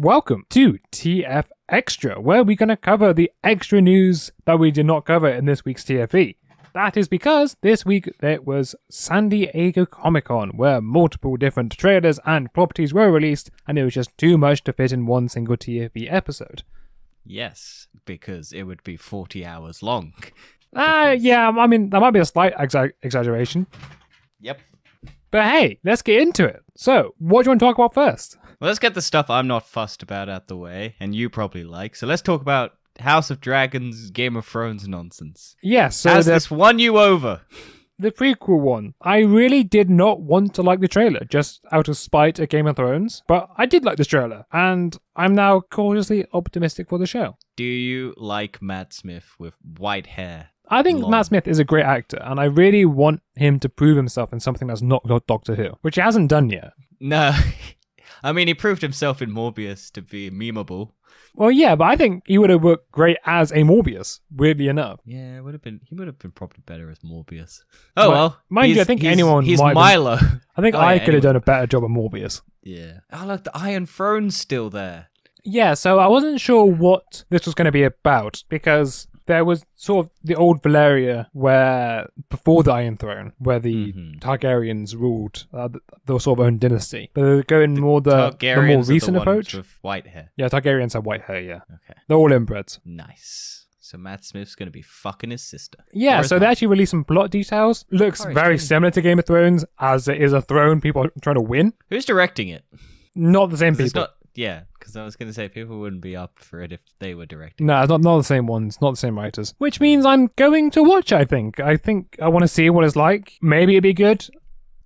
Welcome to TF Extra, where we're going to cover the extra news that we did not cover in this week's TFE. That is because this week it was San Diego Comic-Con, where multiple different trailers and properties were released, and it was just too much to fit in one single TFE episode. Yes, because it would be 40 hours long. Yeah, I mean, that might be a slight exaggeration. Yep. But hey, let's get into it. So, what do you want to talk about first? Well, let's get the stuff I'm not fussed about out the way, and you probably like. So let's talk about House of Dragons, Game of Thrones nonsense. Yes, so has this won you over? The prequel one. I really did not want to like the trailer, just out of spite at Game of Thrones, but I did like this trailer, and I'm now cautiously optimistic for the show. Do you like Matt Smith with white hair? I think Matt Smith is a great actor, and I really want him to prove himself in something that's not Doctor Who, which he hasn't done yet. No. I mean, he proved himself in Morbius to be memeable. Well, yeah, but I think he would have worked great as a Morbius, weirdly enough. Yeah, he would have been probably better as Morbius. Oh, well. Mind you, I think he's Milo. I think I could have done a better job of Morbius. Yeah. Oh, look, the Iron Throne's still there. Yeah, so I wasn't sure what this was going to be about, because there was sort of the old Valyria where, before the Iron Throne, where the Targaryens ruled their sort of own dynasty. But they're going the more recent approach. With white hair. Yeah, Targaryens have white hair, yeah. Okay. They're all inbreds. Nice. So Matt Smith's going to be fucking his sister. Yeah, so they actually released some plot details. Looks very similar to Game of Thrones, as it is a throne people are trying to win. Who's directing it? Not the same people. Yeah, because I was going to say people wouldn't be up for it if they were directing. No, it's not the same ones, not the same writers. Which means I'm going to watch, I think. I want to see what it's like. Maybe it'll be good.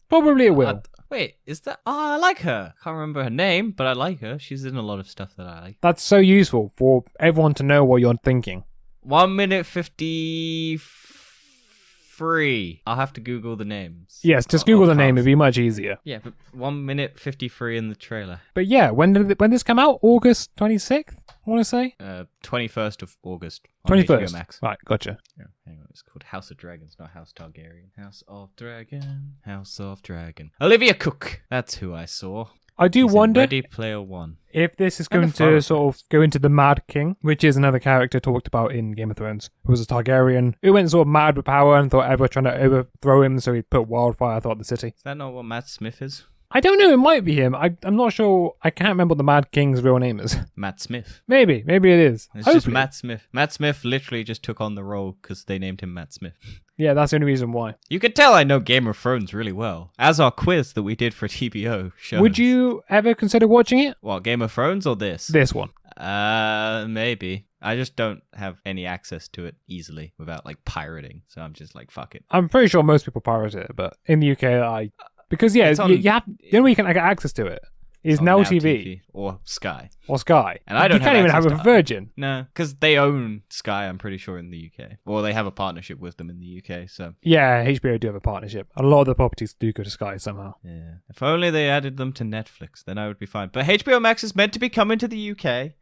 Probably it will. Wait, is that... Oh, I like her. Can't remember her name, but I like her. She's in a lot of stuff that I like. That's so useful for everyone to know what you're thinking. 1 minute 53. I'll have to Google the names. Yes, just Google the name. It'd be much easier. Yeah, but 1 minute 53 in the trailer. But yeah, when did this come out? August 26th, I want to say? 21st of August. On 21st. HBO Max. Right, gotcha. Yeah, hang on, it's called House of Dragons, not House Targaryen. House of Dragon. House of Dragon. Olivia Cook. That's who I saw. I do wonder Ready Player One. If this is going to sort of go into the Mad King, which is another character talked about in Game of Thrones, who was a Targaryen, who went sort of mad with power and thought everyone trying to overthrow him, so he put wildfire throughout the city. Is that not what Matt Smith is? I don't know, it might be him. I'm not sure. I can't remember what the Mad King's real name is. Matt Smith. Maybe it is. It's just Matt Smith. Matt Smith literally just took on the role because they named him Matt Smith. Yeah, that's the only reason why. You can tell I know Game of Thrones really well, as our quiz that we did for TBO shows. Would you ever consider watching it? What, Game of Thrones or this? This one. Maybe. I just don't have any access to it easily without like pirating, so I'm just like, fuck it. I'm pretty sure most people pirate it, but in the UK, because yeah, you have, the only way you can get access to it is Now TV or Sky. And I don't. You can't even have a Virgin. No, because they own Sky. I'm pretty sure in the UK, or they have a partnership with them in the UK. So yeah, HBO do have a partnership. A lot of the properties do go to Sky somehow. Yeah, if only they added them to Netflix, then I would be fine. But HBO Max is meant to be coming to the UK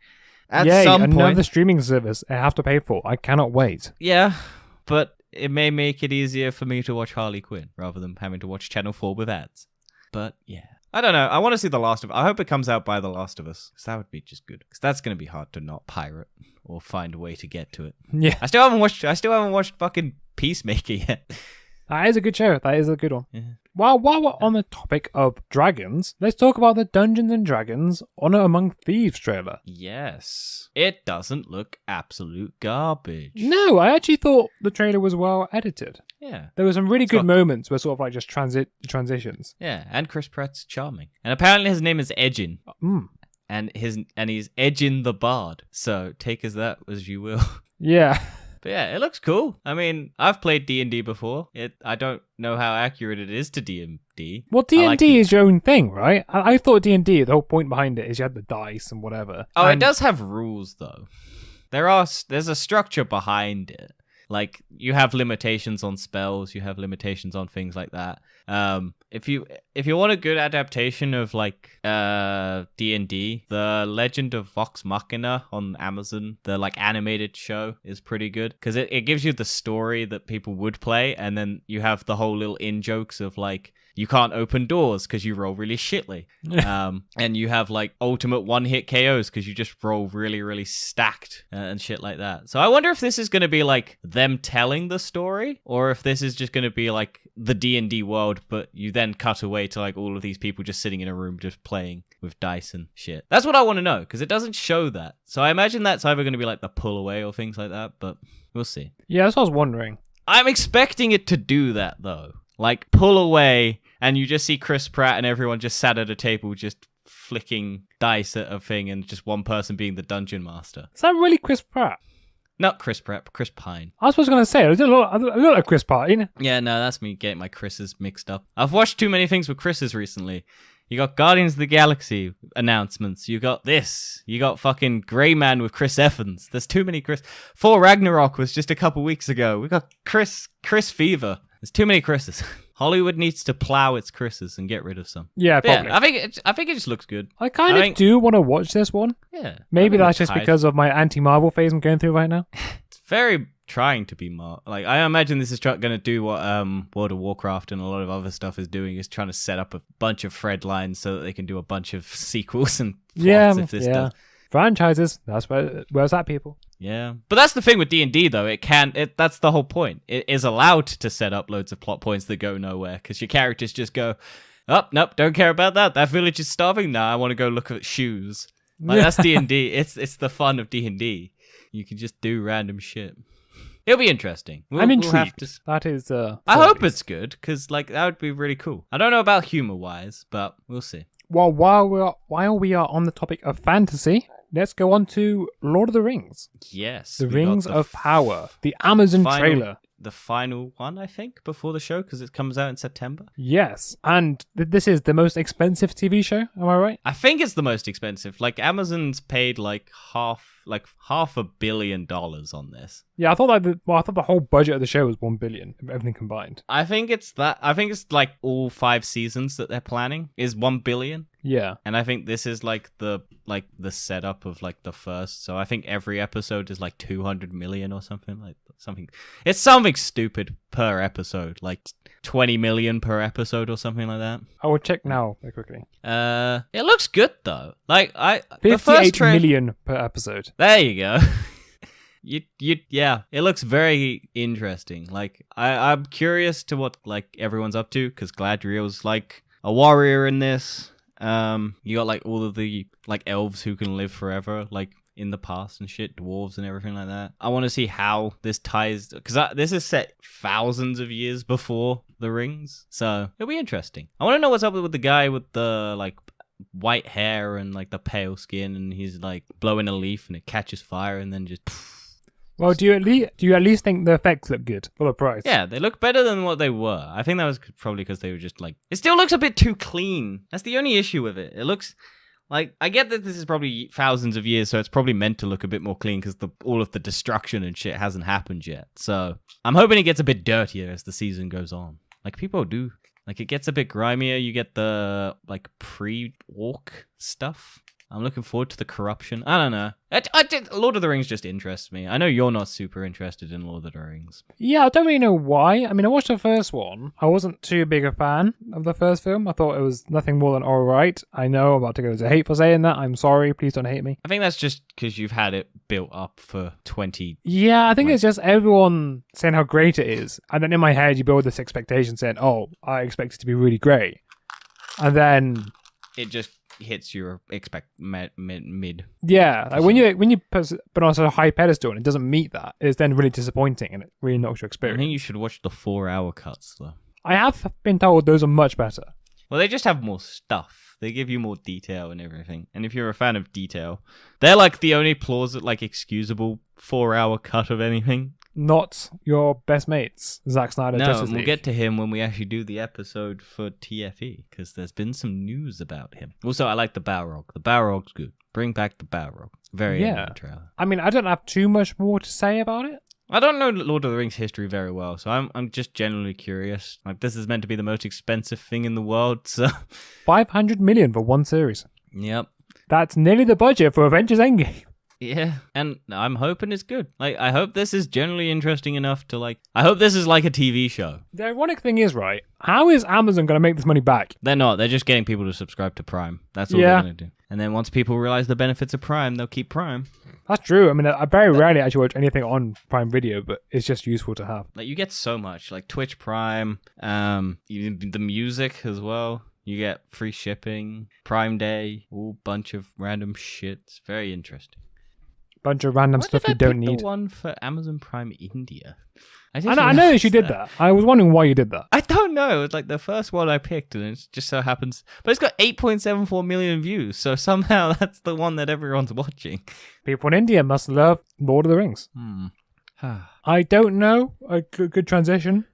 at some point. Another streaming service I have to pay for. I cannot wait. Yeah, but it may make it easier for me to watch Harley Quinn rather than having to watch Channel 4 with ads. But yeah, I don't know. I want to see The Last of Us. I hope it comes out by The Last of Us, because that would be just good. Because that's going to be hard to not pirate or find a way to get to it. Yeah, I still haven't watched fucking Peacemaker yet. That is a good show. That is a good one. Yeah. While we're on the topic of dragons, let's talk about the Dungeons & Dragons Honor Among Thieves trailer. Yes. It doesn't look absolute garbage. No, I actually thought the trailer was well edited. Yeah. There were some really good moments where sort of like just transitions. Yeah, and Chris Pratt's charming. And apparently his name is Edgin. And he's Edgin the Bard. So take as that as you will. Yeah. But yeah, it looks cool. I mean, I've played D&D before. I don't know how accurate it is to D&D. Well, D&D is your own thing, right? I thought D&D, the whole point behind it is you had the dice and whatever. Oh, it does have rules, though. There's a structure behind it. Like, you have limitations on spells, you have limitations on things like that. If you want a good adaptation of like D&D, the Legend of Vox Machina on Amazon, the like animated show, is pretty good because it gives you the story that people would play, and then you have the whole little in jokes of like you can't open doors because you roll really shitly. And you have like ultimate one-hit KOs because you just roll really, really stacked and shit like that. So I wonder if this is going to be like them telling the story, or if this is just going to be like the D&D world, but you then cut away to like all of these people just sitting in a room just playing with dice and shit. That's what I want to know, because it doesn't show that. So I imagine that's either going to be like the pull away or things like that, but we'll see. Yeah, that's what I was wondering. I'm expecting it to do that though. Like pull away and you just see Chris Pratt and everyone just sat at a table just flicking dice at a thing, and just one person being the dungeon master. Is that really Chris Pratt? Not Chris Pratt, but Chris Pine. I was going to say, I look like Chris Pine. Yeah, no, that's me getting my Chris's mixed up. I've watched too many things with Chris's recently. You got Guardians of the Galaxy announcements. You got this. You got fucking Grey Man with Chris Evans. There's too many Chris. Thor Ragnarok was just a couple weeks ago. We got Chris Fever. There's too many Chris's. Hollywood needs to plow its Chris's and get rid of some. Yeah, probably. Yeah, I think it just looks good. I kind of do want to watch this one. Yeah. Maybe that's just because of my anti-Marvel phase I'm going through right now. It's very trying to be like, I imagine this is going to do what World of Warcraft and a lot of other stuff is doing, is trying to set up a bunch of thread lines so that they can do a bunch of sequels and plots if this does. Franchises, that's where's that, people? Yeah, but that's the thing with D&D though. That's the whole point. It is allowed to set up loads of plot points that go nowhere, because your characters just go, oh, nope, don't care about that. That village is starving. Nah, I want to go look at shoes. Like, that's D&D. It's the fun of D&D. You can just do random shit. It'll be interesting. I'm intrigued. That is. I hope it's good, because like that would be really cool. I don't know about humor-wise, but we'll see. Well, while we are on the topic of fantasy, let's go on to Lord of the Rings. Yes. The Rings of Power. The Amazon trailer. The final one, I think, before the show, because it comes out in September. Yes, and this is the most expensive TV show, am I right? I think it's the most expensive. Like, Amazon's paid like half $1 billion on this. Yeah, I thought the whole budget of the show was $1 billion, everything combined. I think it's like all 5 seasons that they're planning is $1 billion. Yeah. And I think this is like the setup of like the first. So I think every episode is like 200 million or something. It's something stupid per episode, like 20 million per episode or something like that. I will check now very quickly. It looks good though. Like 58 million per episode. There you go. Yeah, it looks very interesting. Like I'm curious to what like everyone's up to, because Galadriel's like a warrior in this. You got like all of the like elves who can live forever, like in the past and shit, dwarves and everything like that. I want to see how this ties, because this is set thousands of years before the rings, so it'll be interesting. I want to know what's up with the guy with the like white hair and like the pale skin, and he's like blowing a leaf and it catches fire and then just. Well, do you at least think the effects look good for the price? Yeah, they look better than what they were. I think that was probably because they were just like... It still looks a bit too clean. That's the only issue with it. It looks... Like, I get that this is probably thousands of years, so it's probably meant to look a bit more clean because all of the destruction and shit hasn't happened yet. So, I'm hoping it gets a bit dirtier as the season goes on. Like, people do. Like, it gets a bit grimier. You get the, like, pre-walk stuff. I'm looking forward to the corruption. I don't know. Lord of the Rings just interests me. I know you're not super interested in Lord of the Rings. Yeah, I don't really know why. I mean, I watched the first one. I wasn't too big a fan of the first film. I thought it was nothing more than alright. I know I'm about to go to hate for saying that. I'm sorry. Please don't hate me. I think that's just because you've had it built up for 20... Yeah, I think it's just everyone saying how great it is. And then in my head, you build this expectation saying, oh, I expect it to be really great. And then... It just... hits your mid. Yeah, like when you put on such a high pedestal and it doesn't meet that, it's then really disappointing and it really knocks your experience. I think you should watch the 4-hour cuts though. I have been told those are much better. Well, they just have more stuff. They give you more detail and everything. And if you're a fan of detail, they're like the only like excusable 4-hour cut of anything. Not your best mates, Zack Snyder. No, we'll get to him when we actually do the episode for TFE, because there's been some news about him. Also, I like the Balrog. The Balrog's good. Bring back the Balrog. Very good trailer. I mean, I don't have too much more to say about it. I don't know Lord of the Rings history very well, so I'm just genuinely curious. Like, this is meant to be the most expensive thing in the world, so... 500 million for one series. Yep. That's nearly the budget for Avengers Endgame. Yeah, and I'm hoping it's good. Like, I hope this is generally interesting enough to, like, I hope this is like a TV show. The ironic thing is, right, how is Amazon going to make this money back? They're not. They're just getting people to subscribe to Prime. That's all they're going to do. And then once people realize the benefits of Prime, they'll keep Prime. That's true. I mean, I very rarely actually watch anything on Prime Video, but it's just useful to have. Like, you get so much. Like, Twitch Prime, even the music as well. You get free shipping, Prime Day, whole bunch of random shit. It's very interesting. Bunch of random stuff you don't need. The one for Amazon Prime India. I know that you did that. I was wondering why you did that. I don't know. It's like the first one I picked, and it just so happens. But it's got 8.74 million views, so somehow that's the one that everyone's watching. People in India must love Lord of the Rings. I don't know. A good transition.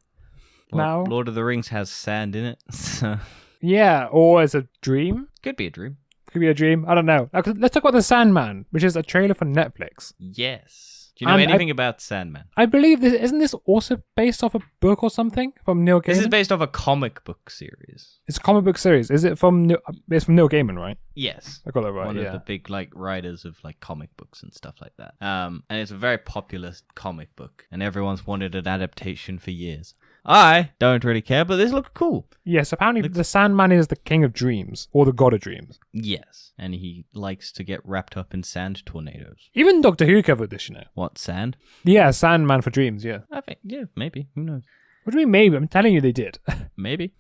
Well, now, Lord of the Rings has sand in it. So. Yeah, or as a dream. Could be a dream. Could be a dream. I don't know. Let's talk about The Sandman, which is a trailer for Netflix. Yes. Do you know anything about Sandman? I believe isn't this also based off a book or something from Neil Gaiman? This is based off a comic book series. It's a comic book series. Is it from it's from Neil Gaiman, right? Yes. I got that right. One of the big like writers of like comic books and stuff like that. And it's a very popular comic book, and everyone's wanted an adaptation for years. I don't really care, but this looks cool. Yes, apparently the Sandman is the king of dreams, or the god of dreams. Yes, and he likes to get wrapped up in sand tornadoes. Even Doctor Who covered this, you know. What, sand? Yeah, Sandman for dreams, yeah. I think, yeah, maybe. Who knows? What do you mean maybe? I'm telling you they did. Maybe.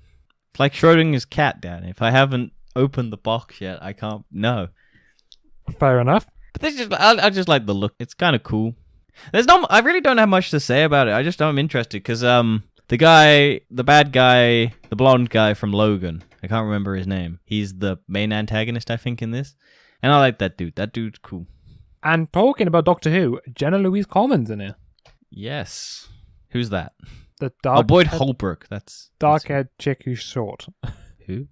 It's like Schrodinger's cat, Dan. If I haven't opened the box yet, I can't know. Fair enough. But this I just like the look. It's kind of cool. I really don't have much to say about it. I'm interested because the bad guy, the blonde guy from Logan, I can't remember his name. He's the main antagonist, I think, in this. And I like that dude. That dude's cool. And talking about Doctor Who, Jenna Louise Coleman's in here. Yes. Who's that? The dark Boyd Holbrook. That's dark-haired chick who's short. Who?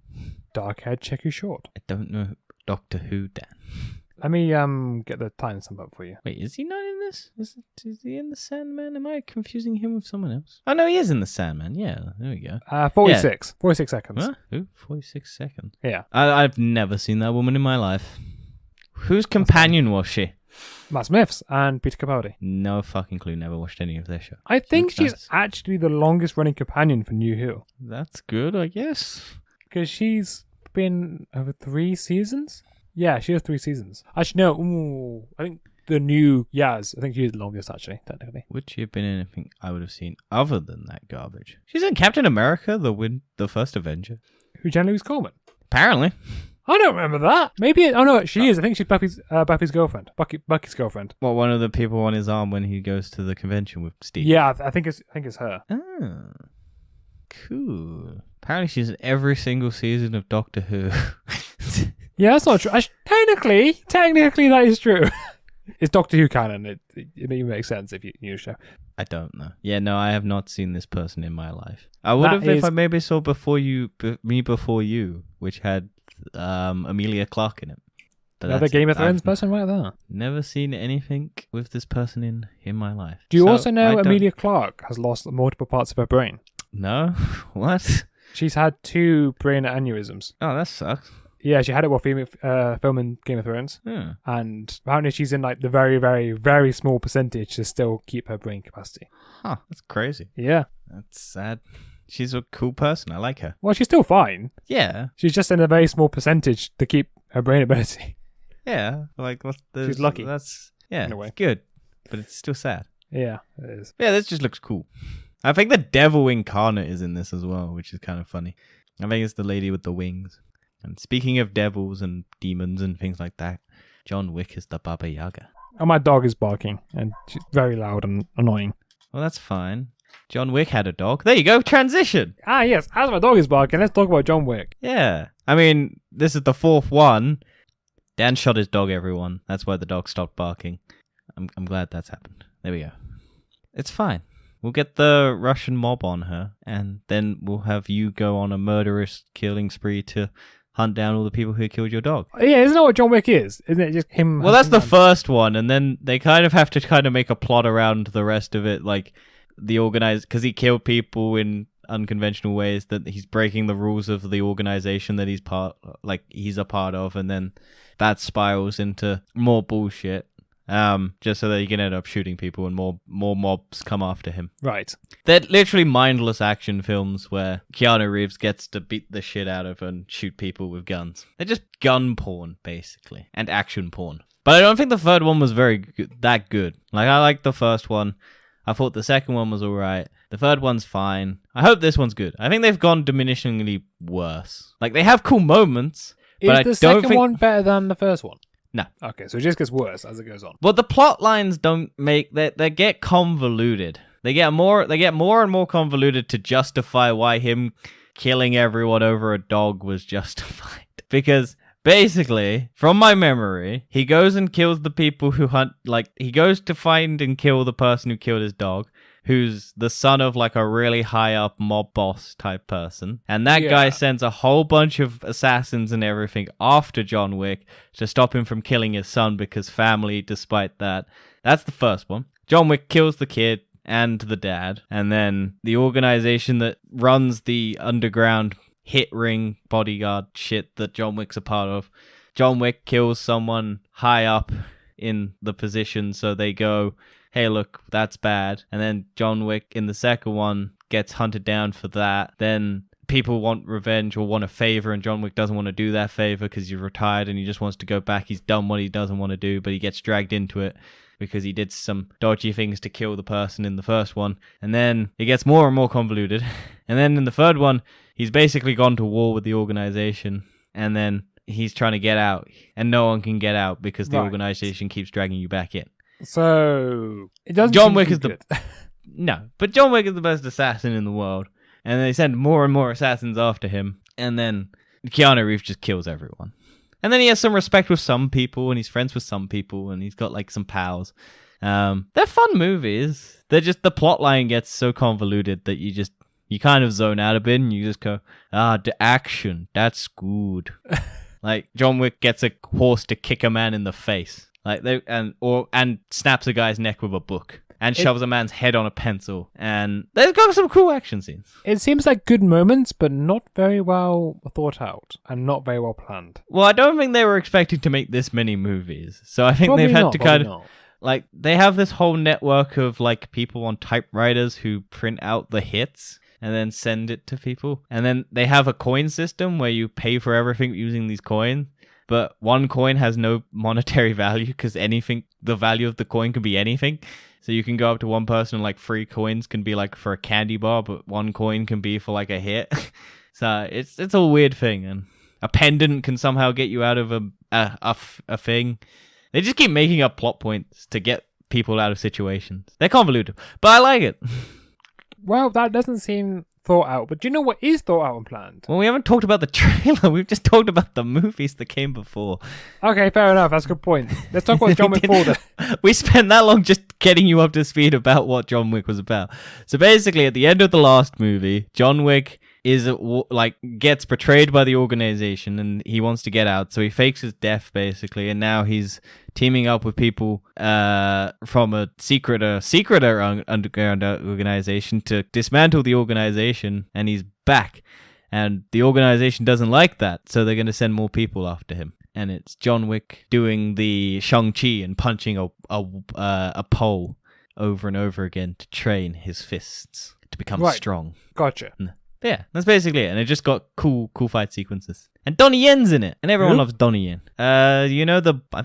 Dark-haired chick who's short. I don't know Doctor Who, Dan. Let me get the time stamp up for you. Wait, is he not in this? Is he in the Sandman? Am I confusing him with someone else? Oh no, he is in the Sandman. Yeah, there we go. 46. 46 seconds. Huh? Who? 46 seconds. Yeah. I've never seen that woman in my life. Whose companion was she? Matt Smith's and Peter Capaldi. No fucking clue. Never watched any of their show. I think she's actually the longest running companion for New Who. That's good, I guess. Because she's been over 3 seasons? Yeah, she has 3 seasons. Actually, no. Ooh, I think the new Yaz. I think she's the longest, actually, technically. Would she have been in anything I would have seen other than that garbage? She's in Captain America, the first Avenger. Who, Jenna Louise Coleman? Apparently. I don't remember that. Maybe. Oh no, she is. I think she's Buffy's girlfriend. Bucky's girlfriend. Well, one of the people on his arm when he goes to the convention with Steve. Yeah, I think it's her. Oh, cool. Apparently, she's in every single season of Doctor Who. Yeah, that's not true. Technically, that is true. It's Doctor Who canon. It makes sense if you use show. I don't know. Yeah, no, I have not seen this person in my life. I would have if I maybe saw Before You, which had Amelia Clarke in it. But another Game of Thrones person right there. Never seen anything with this person in my life. Do you also know Amelia Clarke has lost multiple parts of her brain? No? What? She's had 2 brain aneurysms. Oh, that sucks. Yeah, she had it while filming Game of Thrones. Yeah. And apparently she's in like the very, very, very small percentage to still keep her brain capacity. Huh, that's crazy. Yeah. That's sad. She's a cool person. I like her. Well, she's still fine. Yeah. She's just in a very small percentage to keep her brain ability. Yeah. Like, she's lucky. That's, yeah, in a way. It's good. But it's still sad. Yeah, it is. Yeah, this just looks cool. I think the devil incarnate is in this as well, which is kind of funny. I think it's the lady with the wings. And speaking of devils and demons and things like that, John Wick is the Baba Yaga. And my dog is barking, and she's very loud and annoying. Well, that's fine. John Wick had a dog. There you go, transition. Ah, yes, as my dog is barking, let's talk about John Wick. Yeah. I mean, this is the 4th one. Dan shot his dog, everyone. That's why the dog stopped barking. I'm glad that's happened. There we go. It's fine. We'll get the Russian mob on her, and then we'll have you go on a murderous killing spree to hunt down all the people who killed your dog. Yeah, isn't that what John Wick is? Isn't it just him? Well, that's the first one, and then they kind of have to make a plot around the rest of it, like the because he killed people in unconventional ways, that he's breaking the rules of the organization that he's a part of, and then that spirals into more bullshit. just so that he can end up shooting people and more mobs come after him. Right. They're literally mindless action films where Keanu Reeves gets to beat the shit out of and shoot people with guns. They're just gun porn, basically, and action porn. But I don't think the third one was that good. Like, I liked the first one. I thought the second one was alright. The third one's fine. I hope this one's good. I think they've gone diminishingly worse. Like, they have cool moments, but Is the second one better than the first one? No. Okay, so it just gets worse as it goes on. Well, the plot lines don't make... They get convoluted. They get more and more convoluted to justify why him killing everyone over a dog was justified. Because... basically, from my memory, he goes and kills the people who hunt, like, he goes to find and kill the person who killed his dog, who's the son of, like, a really high-up mob boss type person. And that guy sends a whole bunch of assassins and everything after John Wick to stop him from killing his son because family, despite that. That's the first one. John Wick kills the kid and the dad. And then the organization that runs the underground hit ring bodyguard shit that John Wick's a part of. John Wick kills someone high up in the position, so they go, hey, look, that's bad. And then John Wick in the second one gets hunted down for that. Then people want revenge or want a favor, and John Wick doesn't want to do that favor because he's retired and he just wants to go back. He's done what he doesn't want to do, but he gets dragged into it because he did some dodgy things to kill the person in the first one. And then it gets more and more convoluted. And then in the third one, he's basically gone to war with the organization, and then he's trying to get out, and no one can get out because the organization keeps dragging you back in. So it doesn't. John Wick is the no, but John Wick is the best assassin in the world, and they send more and more assassins after him, and then Keanu Reeves just kills everyone. And then he has some respect with some people, and he's friends with some people, and he's got like some pals. They're fun movies. They're just, the plot line gets so convoluted that you kind of zone out a bit, and you just go, the action, that's good. Like, John Wick gets a horse to kick a man in the face, like and snaps a guy's neck with a book, and shoves a man's head on a pencil, and they've got some cool action scenes. It seems like good moments, but not very well thought out and not very well planned. Well, I don't think they were expecting to make this many movies, so I think they've had to kind of... Like, they have this whole network of, like, people on typewriters who print out the hits and then send it to people. And then they have a coin system where you pay for everything using these coins. But one coin has no monetary value because the value of the coin can be anything. So you can go up to one person and, like, 3 coins can be, like, for a candy bar, but 1 coin can be for, like, a hit. So it's a weird thing. And a pendant can somehow get you out of a thing. They just keep making up plot points to get people out of situations. They're convoluted, but I like it. Well, that doesn't seem thought out, but do you know what is thought out and planned? Well, we haven't talked about the trailer. We've just talked about the movies that came before. Okay, fair enough. That's a good point. Let's talk about John Wick 4 then. We spent that long just getting you up to speed about what John Wick was about. So basically, at the end of the last movie, John Wick gets betrayed by the organization, and he wants to get out, so he fakes his death basically, and now he's teaming up with people from a secret underground organization to dismantle the organization, and he's back, and the organization doesn't like that, so they're going to send more people after him. And it's John Wick doing the Shang-Chi and punching a pole over and over again to train his fists to become strong. Gotcha. Yeah, that's basically it. And it just got cool fight sequences. And Donnie Yen's in it. And everyone loves Donnie Yen. I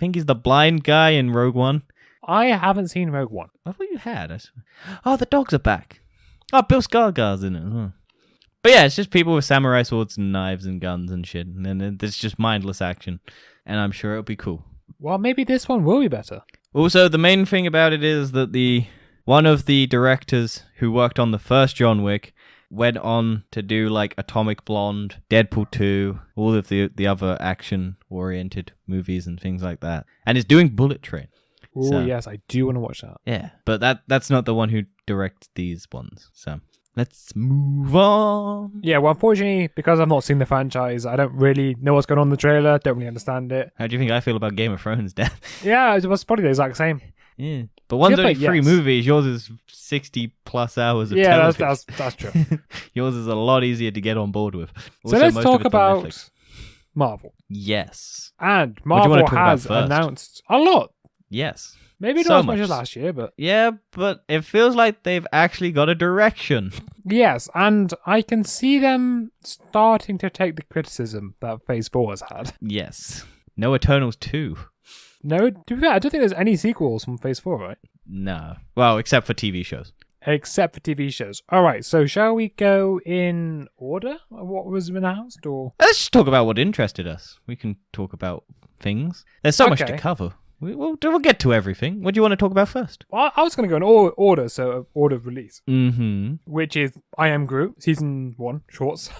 think he's the blind guy in Rogue One. I haven't seen Rogue One. I thought you had. Oh, the dogs are back. Oh, Bill Skarsgård's in it. Oh. But yeah, it's just people with samurai swords and knives and guns and shit. And then it's just mindless action. And I'm sure it'll be cool. Well, maybe this one will be better. Also, the main thing about it is that one of the directors who worked on the first John Wick went on to do like Atomic Blonde, Deadpool 2, all of the other action-oriented movies and things like that. And is doing Bullet Train. Oh, yes, I do want to watch that. Yeah, but that's not the one who directs these ones. So let's move on. Yeah, well, unfortunately, because I've not seen the franchise, I don't really know what's going on in the trailer, don't really understand it. How do you think I feel about Game of Thrones, Dan? Yeah, it was probably the exact same. Yeah, but one's only 3 movies. Yours is 60 plus hours of television. Yeah, that's true. Yours is a lot easier to get on board with. Also, so let's talk about Marvel. Yes. And Marvel has announced a lot. Yes. Maybe So not as much much. as last year, but Yeah, but it feels like they've actually got a direction. yes, and I can see them starting to take the criticism that Phase 4 has had. Yes. No Eternals 2. No, to be fair, I don't think there's any sequels from Phase 4, right? No. Well, except for TV shows. Except for TV shows. Alright, so shall we go in order of what was announced, or? Let's just talk about what interested us. We can talk about things. There's so much to Okay. cover. We'll get to everything. What do you want to talk about first? Well, I was going to go in order, so order of release, Mm-hmm. which is I Am Groot, Season 1, shorts.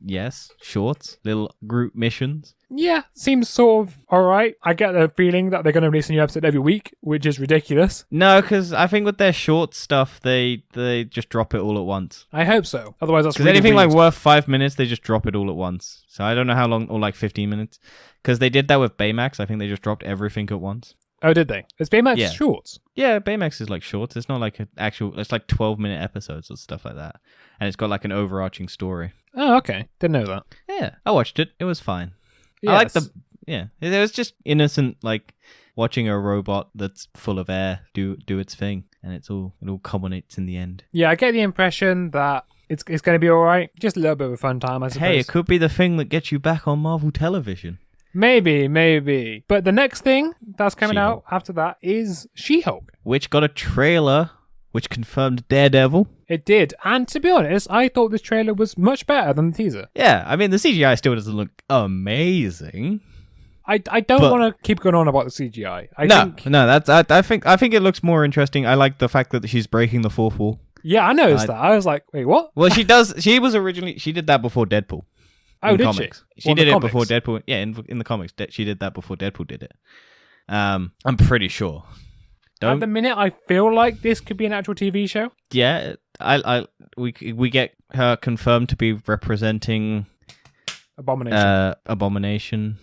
Yes. Shorts. Little group missions. Yeah, seems sort of alright. I get the feeling that they're going to release a new episode every week, which is ridiculous. No, because I think with their short stuff, they just drop it all at once. I hope so. Otherwise, that's Because really anything weird. like worth 5 minutes, they just drop it all at once. So I don't know how long, or like 15 minutes. Because they did that with Baymax. I think they just dropped everything at once. Oh, did they? It's Baymax Yeah. shorts. Yeah, Baymax is like shorts. It's not like an actual. It's like 12-minute episodes or stuff like that, and it's got like an overarching story. Oh, okay. Didn't know that. Yeah, I watched it. It was fine. I like Yes. the. Yeah, it was just innocent, like watching a robot that's full of air do its thing, and it all culminates in the end. Yeah, I get the impression that it's going to be alright. Just a little bit of a fun time, I suppose. Hey, it could be the thing that gets you back on Marvel television. Maybe. But the next thing that's coming out She-Hulk. after that is She-Hulk. Which got a trailer, which confirmed Daredevil. It did. And to be honest, I thought this trailer was much better than the teaser. Yeah, I mean the CGI still doesn't look amazing. I don't But- want to keep going on about the CGI. I think it looks more interesting. I like the fact that she's breaking the fourth wall. Yeah, I noticed that. I was like, wait, what? Well, she does. She did that before Deadpool. Oh, in did comics. she? She Well, did the it before comics. Deadpool. Yeah, in the comics, she did that before Deadpool did it. I'm pretty sure. At the minute, I feel like this could be an actual TV show. Yeah, we get her confirmed to be representing Abomination. Abomination,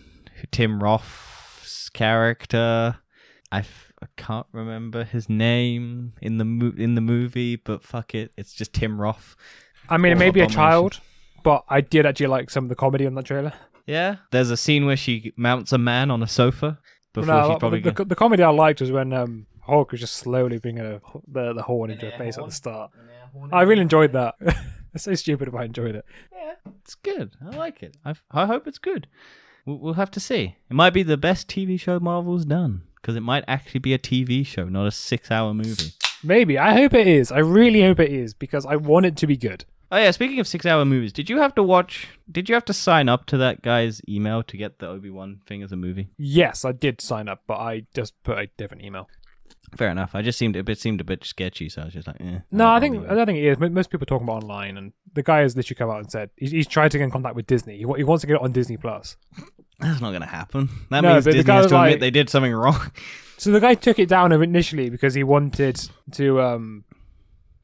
Tim Roth's character. I can't remember his name in the movie, but fuck it, it's just Tim Roth. I mean, it may be a Abomination. child, but I did actually like some of the comedy on that trailer. Yeah, there's a scene where she mounts a man on a sofa before No, she's probably. the comedy I liked was when Hulk was just slowly bringing the horn into her face at the start. I really enjoyed that. It's so stupid, but I enjoyed it. Yeah, it's good. I like it. I hope it's good. We'll have to see. It might be the best TV show Marvel's done because it might actually be a TV show, not a 6-hour movie. Maybe. I hope it is. I really hope it is because I want it to be good. Oh yeah, speaking of 6-hour movies, did you have to sign up to that guy's email to get the Obi-Wan thing as a movie? Yes, I did sign up, but I just put a different email. Fair enough. I just seemed a bit sketchy, so I was just like, eh. No, I I'll think leave it. it is. Most people talking about online, and the guy has literally come out and said he's tried to get in contact with Disney. He wants to get it on Disney Plus. That's not gonna happen. That No, means but the Disney guy has was to admit like- they did something wrong. So the guy took it down initially because he wanted to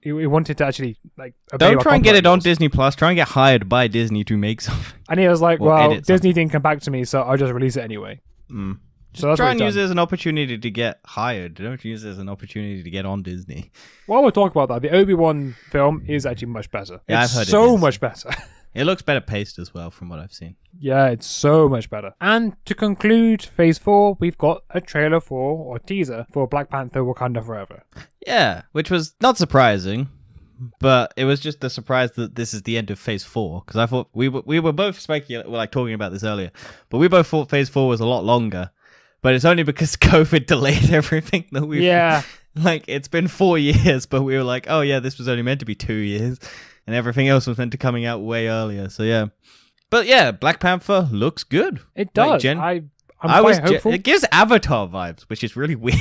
he wanted to actually like obey Don't our try and get it on copyright laws. Disney Plus. Try and get hired by Disney to make something. And he was like, Or "Well, edit Disney didn't come back to me, so I'll just release it anyway." Mm. So that's Try what and he's use done. it as an opportunity to get hired. Don't use it as an opportunity to get on Disney. While we're talking about that, the Obi-Wan film is actually much better. Yeah, it's I've heard it so is. much better. It looks better paced as well, from what I've seen. Yeah, it's so much better. And to conclude Phase 4, we've got a trailer or teaser for Black Panther Wakanda Forever. Yeah, which was not surprising, but it was just the surprise that this is the end of Phase 4. Because I thought we were both speculating, like talking about this earlier, but we both thought Phase 4 was a lot longer. But it's only because COVID delayed everything that we. Yeah. Like it's been 4 years, but we were like, oh yeah, this was only meant to be 2 years, and everything else was meant to coming out way earlier. So yeah, but yeah, Black Panther looks good. It Like, does. I'm quite hopeful. It gives Avatar vibes, which is really weird.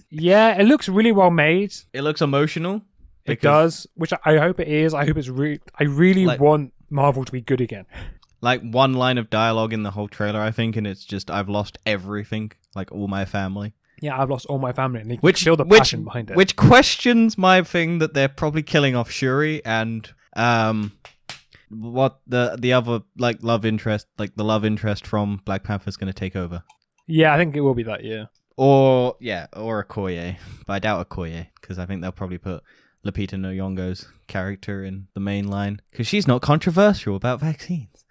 Yeah, it looks really well made. It looks emotional. It because, does, which I hope it is. I hope it's I really Like- want Marvel to be good again. Like one line of dialogue in the whole trailer, I think, and it's just I've lost everything, like all my family. Yeah, I've lost all my family, and you Which can feel the passion behind it. Which questions my thing that they're probably killing off Shuri and what the other like love interest, like the love interest from Black Panther is going to take over. Yeah, I think it will be that year. Or Okoye, but I doubt Okoye because I think they'll probably put Lupita Nyong'o's character in the main line because she's not controversial about vaccines.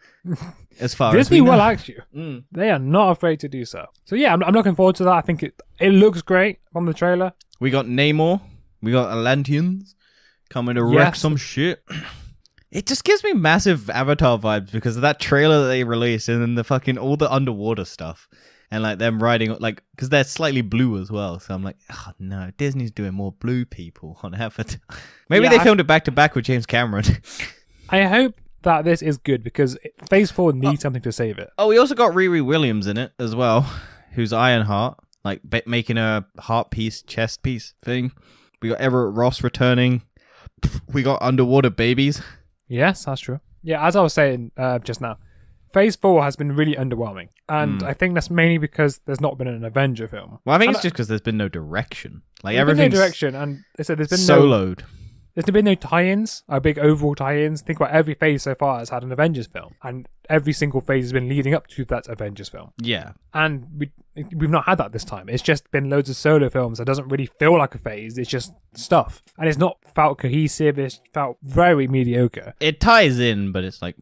As far Disney as we know. will ask you. Mm. They are not afraid to do so. So yeah, I'm looking forward to that. I think it looks great from the trailer. We got Namor. We got Atlanteans coming to wreck Yes. some shit. It just gives me massive Avatar vibes because of that trailer that they released and then the fucking all the underwater stuff. And like them riding, like, because they're slightly blue as well. So I'm like, oh no, Disney's doing more blue people on Avatar. Maybe Yeah, they filmed it back to back with James Cameron. I hope that this is good because Phase 4 needs something to save it. Oh, we also got Riri Williams in it as well, who's Ironheart, like making a heart piece, chest piece thing. We got Everett Ross returning. We got underwater babies. Yes, that's true. Yeah, as I was saying just now, Phase 4 has been really underwhelming. And I think that's mainly because there's not been an Avenger film. Well, I think it's just because there's been no direction. Like There's been no everything's direction, and they said there's been soloed. There's been no tie-ins, big overall tie-ins. Think about every phase so far has had an Avengers film, and every single phase has been leading up to that Avengers film. Yeah. And we've not had that this time. It's just been loads of solo films that doesn't really feel like a phase. It's just stuff, and it's not felt cohesive. It's felt very mediocre. It ties in, but it's like...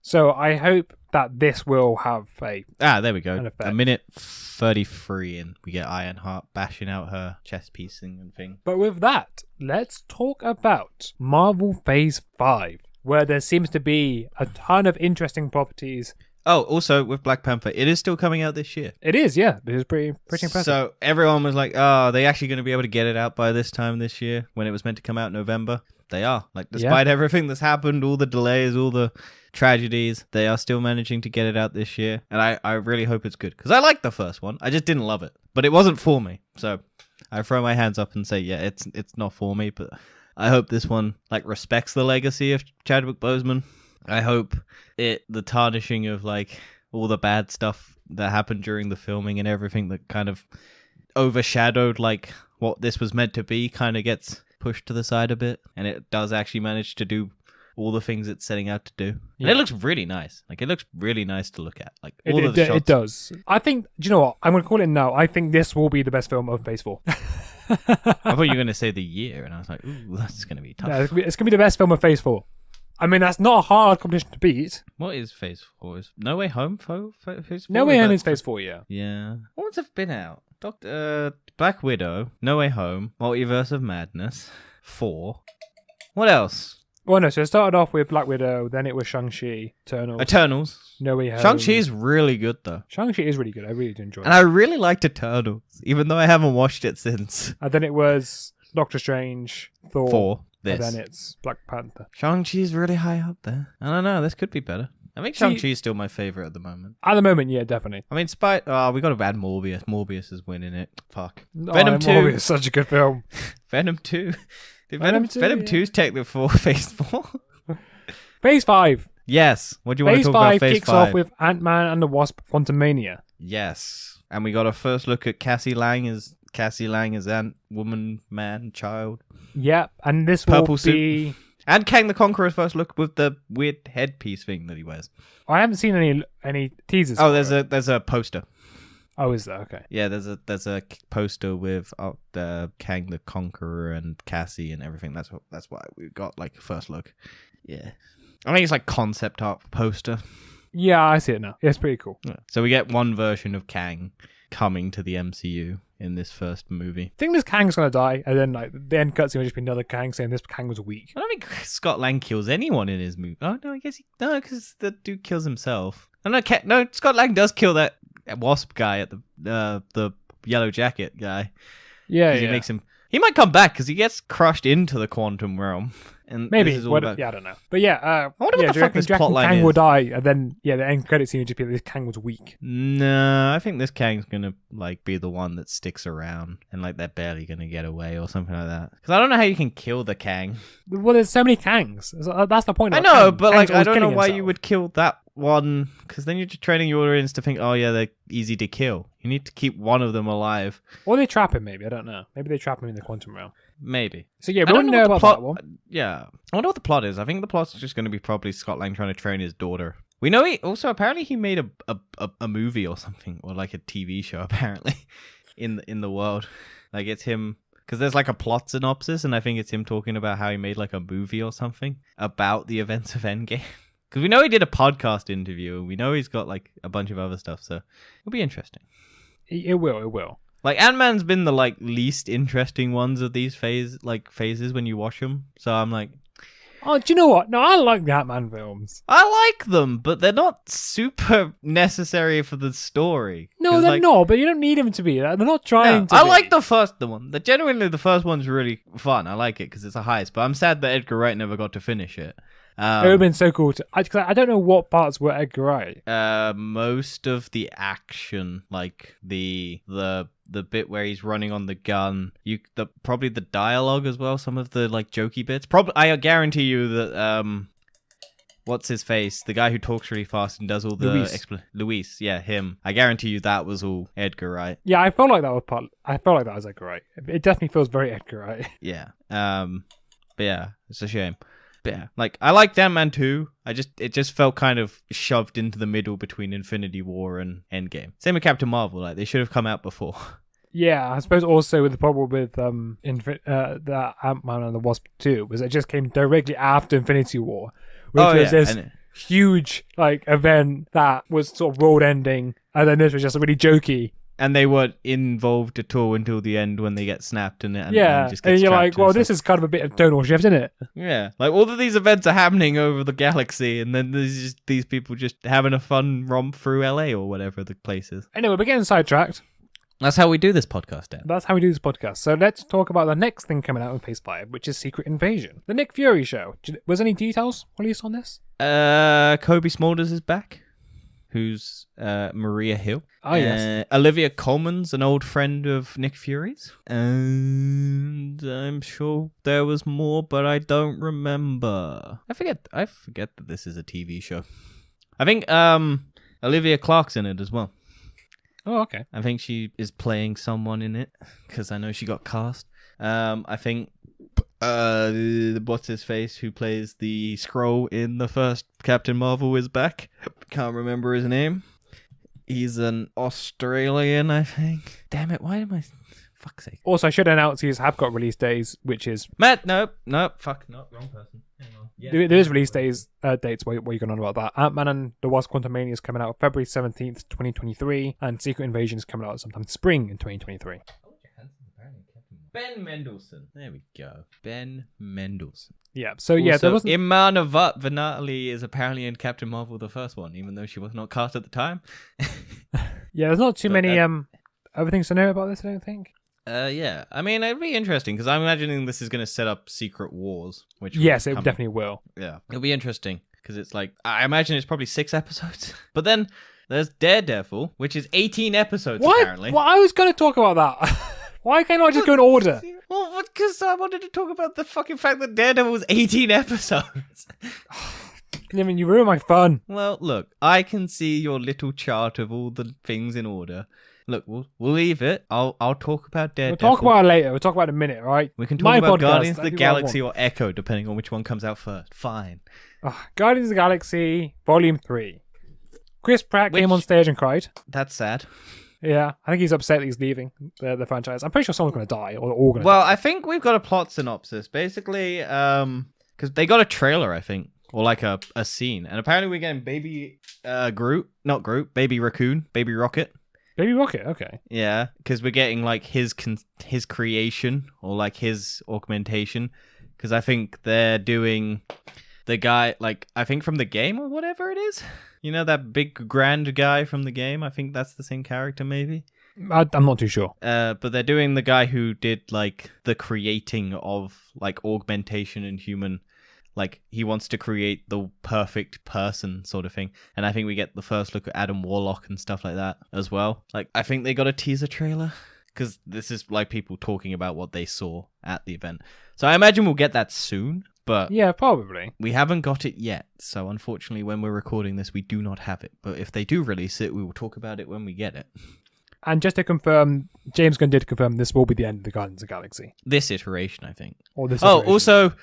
So I hope that this will have there we go. an effect. A minute 33 and we get Ironheart bashing out her chest piecing and thing. But with that, let's talk about Marvel Phase 5, where there seems to be a ton of interesting properties. Oh, also with Black Panther, it is still coming out this year. It is, yeah. It is pretty impressive. So everyone was like, oh, are they actually going to be able to get it out by this time this year when it was meant to come out in November? They are. Like, despite everything that's happened, all the delays, all the tragedies, they are still managing to get it out this year. And I really hope it's good. Because I liked the first one. I just didn't love it. But it wasn't for me. So I throw my hands up and say, yeah, it's not for me. But I hope this one, like, respects the legacy of Chadwick Boseman. I hope the tarnishing of, like, all the bad stuff that happened during the filming and everything that kind of overshadowed, like, what this was meant to be kind of gets pushed to the side a bit, and it does actually manage to do all the things it's setting out to do. And it looks really nice. Like, it looks really nice to look at. Like, all of the shots. It does. I think, do you know what? I'm going to call it now. I think this will be the best film of Phase 4. I thought you were going to say the year, and I was like, ooh, that's going to be tough. No, it's going to be the best film of Phase 4. I mean, that's not a hard competition to beat. What is Phase 4? Is No Way Home Phase 4? No Way Home is Phase 4, yeah. Yeah. What ones have been out? Black Widow, No Way Home, Multiverse of Madness, 4. What else? Well, no, so it started off with Black Widow, then it was Shang-Chi, Eternals. No Way Home. Shang-Chi is really good, though. Shang-Chi is really good. I really do enjoy it. And I really liked Eternals, even though I haven't watched it since. And then it was Doctor Strange, Thor, 4. and then it's Black Panther. Shang-Chi is really high up there. I don't know, this could be better. I think Shang-Chi is still my favorite at the moment. At the moment, yeah, definitely. I mean, we got to add Morbius. Morbius is winning it. Fuck. Oh, Venom 2. Morbius is such a good film. Venom 2. Venom 2, Venom yeah. 2's technically for Phase 4. Phase 5. Yes. What do you want to Phase talk 5 about Phase kicks 5? off with Ant-Man and the Wasp: Quantumania. Yes. And we got a first look at Cassie Lang as Ant, woman, man, child. Yep, and this Purple will be... And Kang the Conqueror's first look with the weird headpiece thing that he wears. I haven't seen any teasers. Oh, for it. there's a poster. Oh, is there? Okay. Yeah, there's a poster with Kang the Conqueror and Cassie and everything. That's why we got like a first look. Yeah, I think it's like concept art poster. Yeah, I see it now. Yeah, it's pretty cool. Yeah. So we get one version of Kang coming to the MCU in this first movie. I think this Kang's gonna die, and then like the end cutscene will just be another Kang saying this Kang was weak. I don't think Scott Lang kills anyone in his movie. Oh no, I guess no, because the dude kills himself. Oh, no, Scott Lang does kill that Wasp guy at the yellow jacket guy. Yeah, He makes him. He might come back because he gets crushed into the quantum realm. And maybe. this is all about... Yeah, I don't know. But yeah, I wonder what the fuck this Jack and plotline Kang is. will die, and then the end credit scene will just be this Kang was weak. No, I think this Kang's gonna like be the one that sticks around, and like they're barely gonna get away or something like that. Because I don't know how you can kill the Kang. Well, there's so many Kangs. That's the point. I of know, Kang. but Kang's like I always don't know killing why himself. you would kill that one. Because then you're just training your audience to think, oh yeah, they're easy to kill. You need to keep one of them alive. Or they trap him. Maybe I don't know. Maybe they trap him in the quantum realm. Maybe. So yeah, I we don't don't know what about the plot. that one. Yeah, I wonder what the plot is. I think the plot's just going to be probably Scott Lang trying to train his daughter. We know he also apparently he made a movie or something, or like a TV show apparently in the world. Like it's him because there's like a plot synopsis, and I think it's him talking about how he made like a movie or something about the events of Endgame. Because we know he did a podcast interview, and we know he's got like a bunch of other stuff, so it'll be interesting. It will. Like Ant-Man's been the like least interesting ones of these phases when you watch them. So I'm like, oh, do you know what? No, I like the Ant-Man films. I like them, but they're not super necessary for the story. No, they're not. But you don't need them to be. They're not trying to. I be. like the one. Genuinely, the first one's really fun. I like it because it's a heist. But I'm sad that Edgar Wright never got to finish it. It would have been so cool to. I don't know what parts were Edgar Wright. Most of the action, like the bit where he's running on the gun, probably the dialogue as well. Some of the like jokey bits. Probably, I guarantee you that what's his face? The guy who talks really fast and does all the Luis, yeah, him. I guarantee you that was all Edgar Wright. Yeah, I felt like that was part. I felt like that was Edgar Wright. It definitely feels very Edgar Wright. Yeah. But yeah, it's a shame. But yeah, like I liked Ant-Man 2. It just felt kind of shoved into the middle between Infinity War and Endgame. Same with Captain Marvel. Like they should have come out before. Yeah, I suppose also with the problem with the Ant-Man and the Wasp 2 was it just came directly after Infinity War, which was this huge like event that was sort of world-ending, and then this was just really jokey. And they weren't involved at all until the end when they get snapped and just gets and you're trapped like, well, this is kind of a bit of tonal shift, isn't it? Yeah, like all of these events are happening over the galaxy, and then there's just these people just having a fun romp through LA or whatever the place is. Anyway, we're getting sidetracked. That's how we do this podcast, Dan. That's how we do this podcast. So let's talk about the next thing coming out on Phase 5, which is Secret Invasion. The Nick Fury show. Was any details released on this? Kobe Smulders is back. Who's Maria Hill. Oh, yes. Olivia Colman's an old friend of Nick Fury's. And I'm sure there was more, but I don't remember. I forget that this is a TV show. I think Olivia Clarke's in it as well. Oh, okay. I think she is playing someone in it, because I know she got cast. I think what's his face who plays the Skrull in the first Captain Marvel is back. Can't remember his name. He's an Australian, I think. Damn it, why am I... Fuck's sake. Also, I should announce these have got release days, which is... Matt, nope, fuck, no, wrong person. Hang on. Yeah. There is release dates where you're going on about that. Ant-Man and the Wasp Quantumania is coming out February 17th, 2023, and Secret Invasion is coming out sometime spring in 2023. Ben Mendelsohn. There we go. Ben Mendelsohn. Yeah, so yeah, also, there wasn't... Imana Vanatali is apparently in Captain Marvel the first one, even though she was not cast at the time. Yeah, there's not too many other things to know about this, I don't think. Yeah. I mean, it'd be interesting, because I'm imagining this is going to set up Secret Wars. Which yes, it definitely will. Yeah. It'll be interesting, because it's like, I imagine it's probably 6 episodes. But then there's Daredevil, which is 18 episodes, apparently. Well, I was going to talk about that. Why can't I just go in order? Well, because I wanted to talk about the fucking fact that Daredevil was 18 episodes. I mean, you ruined my fun. Well, look, I can see your little chart of all the things in order. Look, we'll leave it. I'll talk about Daredevil. We'll talk about it later. We'll talk about it in a minute, all right? We can talk about Guardians of the Galaxy or Echo, depending on which one comes out first. Fine. Guardians of the Galaxy, Volume 3. Chris Pratt came on stage and cried. That's sad. Yeah, I think he's upset that he's leaving the franchise. I'm pretty sure someone's going to die, or they're all going to die. Well, I think we've got a plot synopsis. Basically, because they got a trailer, I think, or like a scene. And apparently we're getting Baby Baby Raccoon, Baby Rocket. Baby Rocket, okay. Yeah, because we're getting like his creation, or like his augmentation. Because I think they're doing the guy, like, I think from the game or whatever it is. You know, that big grand guy from the game? I think that's the same character, maybe? I'm not too sure. But they're doing the guy who did, like, the creating of, like, augmentation and human. Like, he wants to create the perfect person sort of thing. And I think we get the first look at Adam Warlock and stuff like that as well. Like, I think they got a teaser trailer. Because this is, like, people talking about what they saw at the event. So I imagine we'll get that soon. But yeah, probably. We haven't got it yet, so unfortunately when we're recording this, we do not have it. But if they do release it, we will talk about it when we get it. And just to confirm, James Gunn did confirm this will be the end of the Guardians of the Galaxy. This iteration, I think. Or this iteration. Also,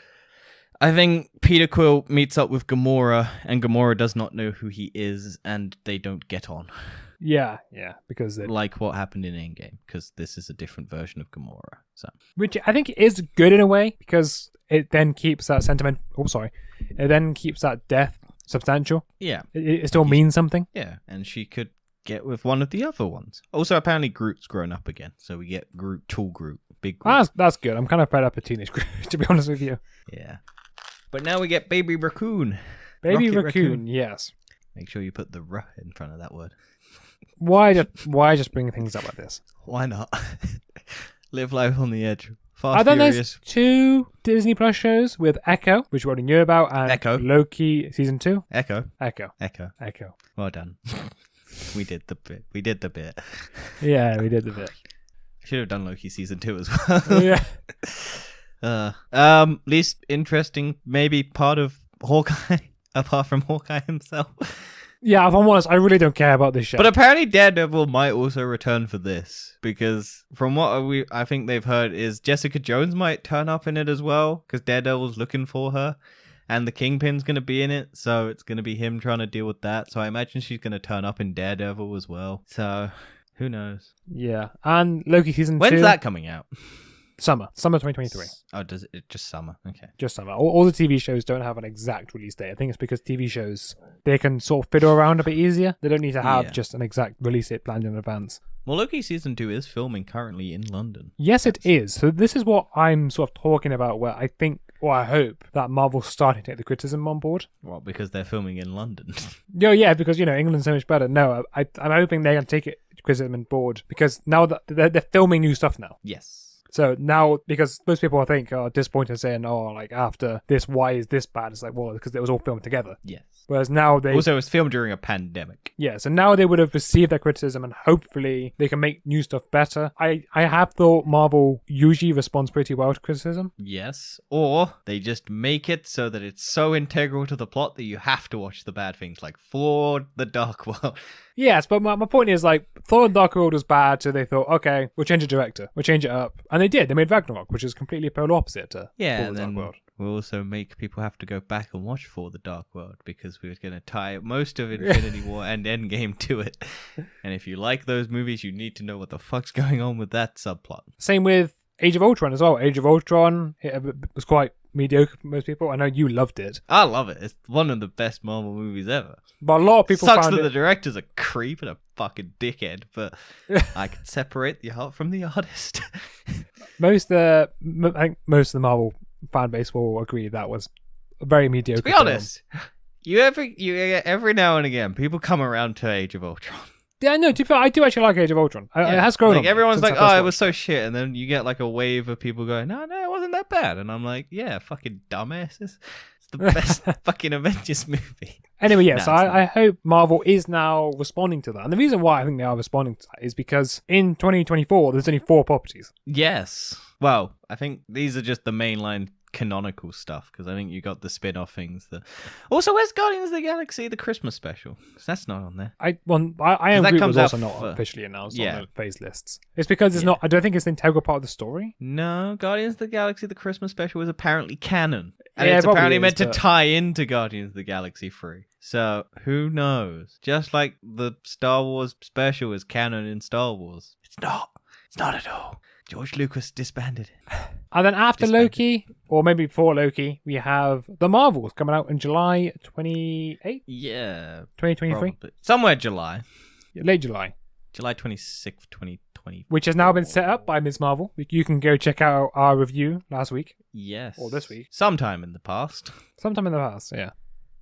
I think Peter Quill meets up with Gamora, and Gamora does not know who he is, and they don't get on. Yeah, because like what happened in Endgame, because this is a different version of Gamora. So, which I think is good in a way, because it then keeps that sentiment. Oh, sorry, it then keeps that death substantial. Yeah. It still means something. Yeah, and she could get with one of the other ones. Also, apparently Groot's grown up again, so we get Groot, tall Groot, big Groot. That's good. I'm kind of fed up with Teenage Groot, to be honest with you. Yeah. But now we get Baby Raccoon. Baby Rocket Raccoon, yes. Make sure you put the R in front of that word. Why just bring things up like this? Why not? Live life on the edge. Fast, Then Furious. there's 2 Disney Plus shows with Echo, which we already knew about, and Echo. Loki Season 2. Echo. Echo. Well done. We did the bit. Yeah, we did the bit. Should have done Loki Season 2 as well. Yeah. Least interesting, maybe part of Hawkeye, apart from Hawkeye himself. Yeah, if I'm honest, I really don't care about this show. But apparently Daredevil might also return for this, because from what I think they've heard is Jessica Jones might turn up in it as well, because Daredevil's looking for her, and the Kingpin's going to be in it, so it's going to be him trying to deal with that. So I imagine she's going to turn up in Daredevil as well. So who knows? Yeah, and Loki Season 2. When's that coming out? Summer 2023. Oh, does it just summer? Okay. Just summer. All the TV shows don't have an exact release date. I think it's because TV shows, they can sort of fiddle around a bit easier. They don't need to have just an exact release date planned in advance. Well, Loki Season 2 is filming currently in London. Yes, it is. So this is what I'm sort of talking about, where I think, or I hope, that Marvel's starting to take the criticism on board. Well, because they're filming in London. Yeah, because, England's so much better. No, I'm hoping they're going to take it criticism on board, because now that they're filming new stuff now. Yes. So now, because most people I think are disappointed saying, like after this, why is this bad? It's like, well, because it was all filmed together. Yes. Whereas now they... Also, it was filmed during a pandemic. Yeah, so now they would have received that criticism and hopefully they can make new stuff better. I have thought Marvel usually responds pretty well to criticism. Yes. Or they just make it so that it's so integral to the plot that you have to watch the bad things, like Thor, The Dark World. Yes, but my point is, like, Thor and Dark World was bad, so they thought, okay, we'll change the director. We'll change it up. And they did. They made Ragnarok, which is completely polar opposite to Thor and the then Dark World. we'll also make people have to go back and watch For the Dark World, because we were going to tie most of Infinity War and Endgame to it. And if you like those movies, you need to know what the fuck's going on with that subplot. Same with Age of Ultron as well. Age of Ultron was quite mediocre for most people. I know you loved it. I love it. It's one of the best Marvel movies ever. But a lot of people Sucks found that it... the director's a creep and a fucking dickhead, but I can separate the art from the artist. I think most of the Marvel fan base will agree that was a very mediocre To be honest, every now and again, people come around to Age of Ultron. Yeah, no, to be fair, I do actually like Age of Ultron. It has grown on me everyone's since like, I first it was watched so shit, and then you get like a wave of people going, no, it wasn't that bad, and I'm like, yeah, fucking dumbasses. It's the best fucking Avengers movie. Anyway, yes, No, I hope Marvel is now responding to that. And the reason why I think they are responding to that is because in 2024, there's only 4 properties. Yes. Well, I think these are just the mainline canonical stuff, because I think you got the spin-off things that... Also, where's Guardians of the Galaxy, the Christmas special? Because that's not on there. I Am that Groot comes was also out not officially announced yeah. on the phase lists. It's because it's not... I don't think it's an integral part of the story. No, Guardians of the Galaxy, the Christmas special is apparently canon. And Yeah, it's it probably apparently is, meant to but- tie into Guardians of the Galaxy 3. So, who knows? Just like the Star Wars special is canon in Star Wars. It's not. It's not at all. George Lucas disbanded it. And then after Loki, or maybe before Loki, we have The Marvels coming out in July 28th, Yeah. 2023. Probably. Somewhere July. Late July. July 26th, 2020. Which has now been set up by Ms. Marvel. You can go check out our review last week. Yes. Or this week. Sometime in the past. Sometime in the past, yeah.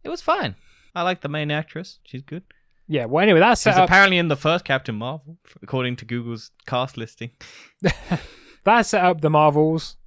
It was fine. I like the main actress. She's good. Yeah, well, anyway, that's set She's up. apparently in the first Captain Marvel, according to Google's cast listing. That set up The Marvels.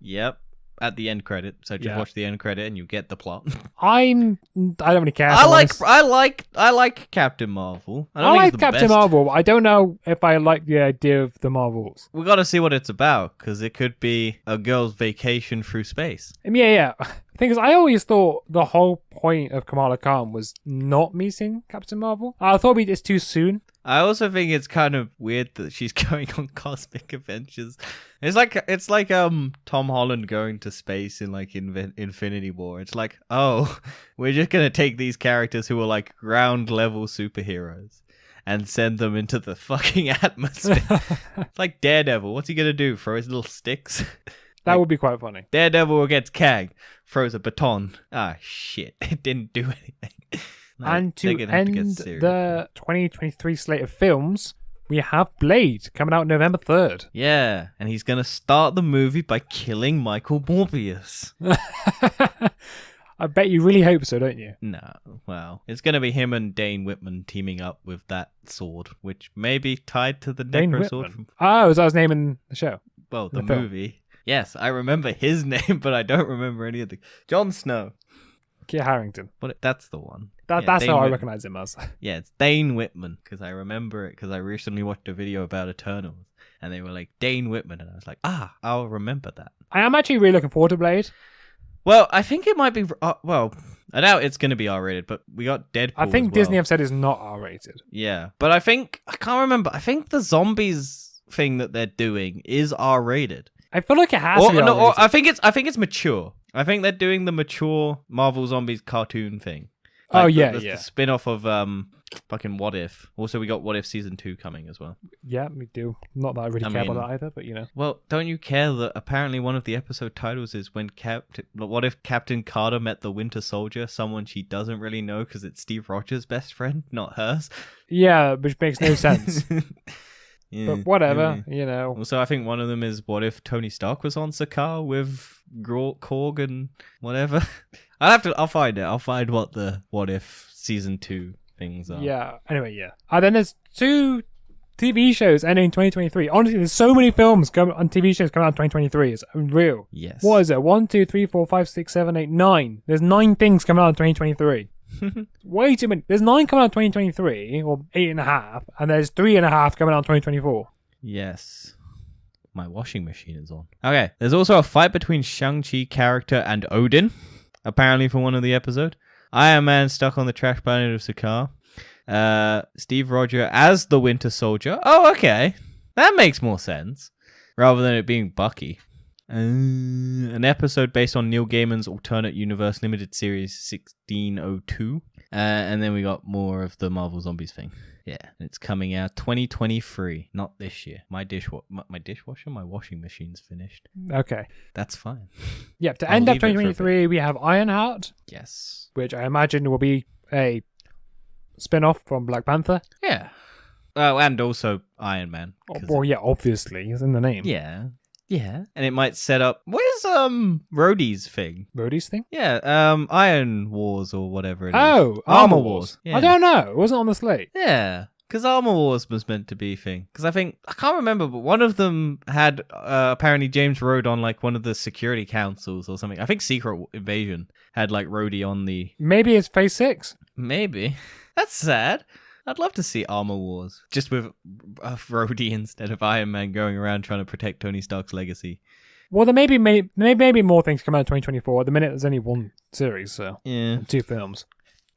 Yep. At the end credit. So just watch the end credit and you get the plot. I don't really care. I like Captain Marvel. I don't think like it's the Captain best. Marvel. I don't know if I like the idea of The Marvels. We got to see what it's about, because it could be a girl's vacation through space. Yeah. The thing is, I always thought the whole point of Kamala Khan was not meeting Captain Marvel. I thought it's too soon. I also think it's kind of weird that she's going on cosmic adventures. It's like Tom Holland going to space in like Infinity War. It's like, oh, we're just gonna take these characters who are like ground level superheroes and send them into the fucking atmosphere. It's like Daredevil. What's he gonna do? Throw his little sticks? That would be quite funny. Daredevil against Kang, throws a baton. Ah, shit. It didn't do anything. And to end the 2023 slate of films, we have Blade coming out November 3rd. Yeah, and he's going to start the movie by killing Michael Morbius. I bet you really hope so, don't you? No, well, it's going to be him and Dane Whitman teaming up with that sword, which may be tied to the Necro sword. Oh, is that his name in the show? Well, the movie. Yes, I remember his name, but I don't remember any of the... Jon Snow. Kit Harington. That's the one. That's how I recognize him as. Yeah, it's Dane Whitman, because I remember it, because I recently watched a video about Eternals, and they were like, Dane Whitman, and I was like, I'll remember that. I am actually really looking forward to Blade. Well, I think it might be... I doubt it's going to be R-rated, but we got Deadpool I think Disney have said it's not R-rated. Yeah, but I can't remember. I think the zombies thing that they're doing is R-rated. I feel like it has to be R-rated. Or I think it's mature. I think they're doing the mature Marvel Zombies cartoon thing. Like the spin-off of fucking What If. Also, we got What If Season 2 coming as well. Yeah, we do. Not that I really care about that either, but you know. Well, don't you care that apparently one of the episode titles is What If Captain Carter met the Winter Soldier, someone she doesn't really know because it's Steve Rogers' best friend, not hers? Yeah, which makes no sense. Yeah, but whatever, you know. Also, I think one of them is what if Tony Stark was on Sakaar with Korg and whatever. I'll find it. I'll find what the What If Season 2 things are. Yeah, anyway, yeah. Then there's 2 TV shows ending in 2023. Honestly, there's so many films on TV shows coming out in 2023. It's unreal. Yes. What is it? 1, 2, 3, 4, 5, 6, 7, 8, 9. There's 9 things coming out in 2023. Way too many. There's 9 coming out in 2023, or 8.5, and there's 3.5 coming out in 2024. Yes. My washing machine is on. Okay, there's also a fight between Shang-Chi character and Odin, apparently for one of the episode. Iron Man stuck on the trash planet of Sakaar. Steve Rogers as the Winter Soldier. Oh, okay. That makes more sense. Rather than it being Bucky. An episode based on Neil Gaiman's alternate universe limited series 1602. And then we got more of the Marvel Zombies thing. Yeah, it's coming out 2023, not this year. My washing machine's finished. Okay. That's fine. Yeah, to end up 2023, we have Ironheart. Yes. Which I imagine will be a spin-off from Black Panther. Yeah. Oh, and also Iron Man. Well, yeah, obviously. It's in the name. Yeah. Yeah. And it might set up... Where's Rhodey's thing? Rhodey's thing? Yeah, Iron Wars or whatever it is. Oh, Armor Wars. Yeah. I don't know. It wasn't on the slate. Yeah. Because Armor Wars was meant to be a thing. Because I can't remember, but one of them had apparently James Rhodes on like one of the security councils or something. I think Secret Invasion had like Rhodey on the... Maybe it's Phase 6. Maybe. That's sad. I'd love to see Armor Wars, just with Rhodey instead of Iron Man going around trying to protect Tony Stark's legacy. Well, there may be more things coming out in 2024. At the minute, there's only one series, so yeah, 2 films.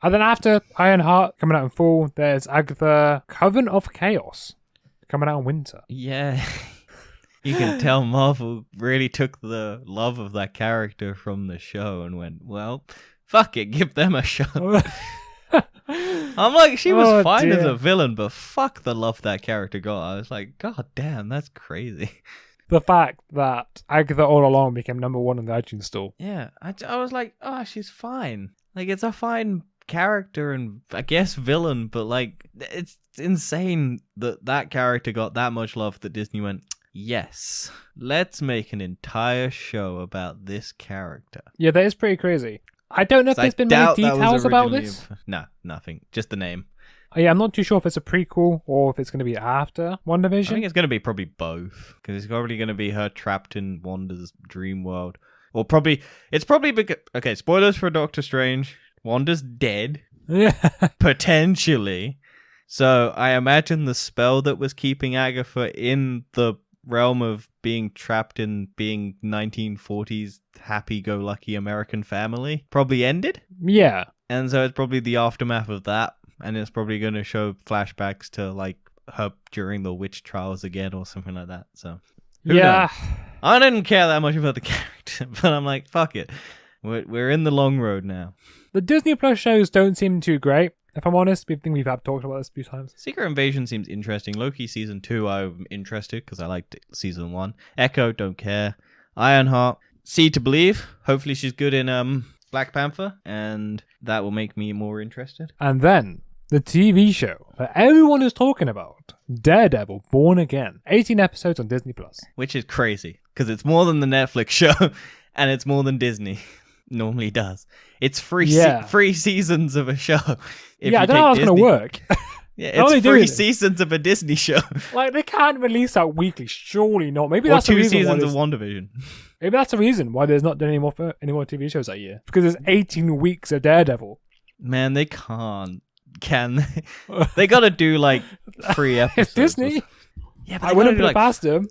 And then after Ironheart coming out in fall, there's Agatha Coven of Chaos coming out in winter. Yeah. You can tell Marvel really took the love of that character from the show and went, well, fuck it, give them a shot. I'm like, she was fine as a villain, but fuck the love that character got. I was like, god damn, that's crazy. The fact that Agatha all along became number 1 in the iTunes store. Yeah, I was like, oh, she's fine. Like, it's a fine character and I guess villain, but like, it's insane that character got that much love that Disney went, yes, let's make an entire show about this character. Yeah, that is pretty crazy. I don't know if there's been many details about this. No, nothing. Just the name. Yeah, I'm not too sure if it's a prequel or if it's going to be after WandaVision. I think it's going to be probably both. Because it's probably going to be her trapped in Wanda's dream world. Or it's probably because... Okay, spoilers for Doctor Strange. Wanda's dead. Yeah. Potentially. So I imagine the spell that was keeping Agatha in the realm of being trapped in being 1940s happy-go-lucky American family probably ended. Yeah. And so it's probably the aftermath of that. And it's probably going to show flashbacks to like her during the witch trials again or something like that. So who knows? I didn't care that much about the character, but I'm like, fuck it. We're in the long road now. The Disney Plus shows don't seem too great. If I'm honest, we think we've talked about this a few times. Secret Invasion seems interesting. Loki Season 2, I'm interested because I liked Season 1. Echo, don't care. Ironheart. See to Believe. Hopefully she's good in Black Panther, and that will make me more interested. And then the TV show that everyone is talking about, Daredevil Born Again. 18 episodes on Disney+. Which is crazy, because it's more than the Netflix show, and it's more than Disney normally does. It's three seasons of a show. I don't know how it's going to work. Yeah, it's 3 seasons of a Disney show. Like, they can't release that weekly. Surely not. Maybe or that's 2 the reason seasons of WandaVision. Maybe that's the reason why there's not any more TV shows that year. Because there's 18 weeks of Daredevil. Man, they can't. Can they? They gotta do like 3 episodes. It's Disney. Yeah, but I wouldn't put it past them.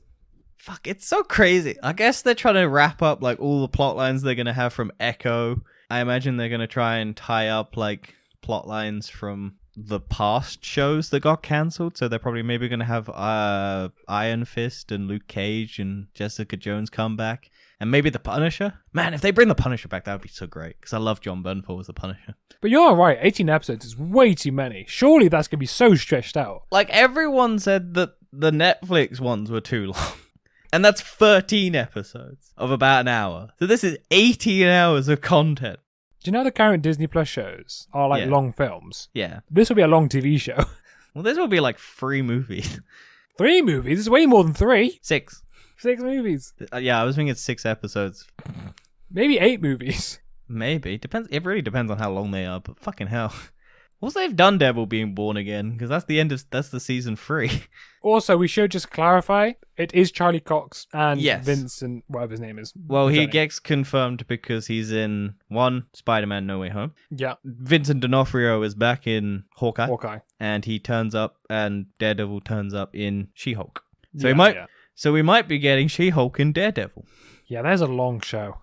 Fuck, it's so crazy. I guess they're trying to wrap up like all the plot lines they're gonna have from Echo. I imagine they're gonna try and tie up like plot lines from the past shows that got cancelled. So they're probably maybe gonna have Iron Fist and Luke Cage and Jessica Jones come back. And maybe the Punisher? Man, if they bring the Punisher back, that would be so great. Because I love John Bernthal as the Punisher. But you're right, 18 episodes is way too many. Surely that's going to be so stretched out. Like, everyone said that the Netflix ones were too long. And that's 13 episodes of about an hour. So this is 18 hours of content. Do you know the current Disney Plus shows are like long films? Yeah. This will be a long TV show. Well, this will be like 3 movies. 3 movies? It's way more than 3. 6. 6 movies. Yeah, I was thinking 6 episodes. Maybe 8 movies. Maybe. Depends. It really depends on how long they are, but fucking hell. What's they've done Devil being born again? Because that's the season 3. Also, we should just clarify, it is Charlie Cox and Yes. Vincent, whatever his name is. Well, he gets confirmed because he's in 1, Spider-Man No Way Home. Yeah. Vincent D'Onofrio is back in Hawkeye. And he turns up, and Daredevil turns up in She-Hulk. So we might be getting She-Hulk and Daredevil. Yeah, there's a long show.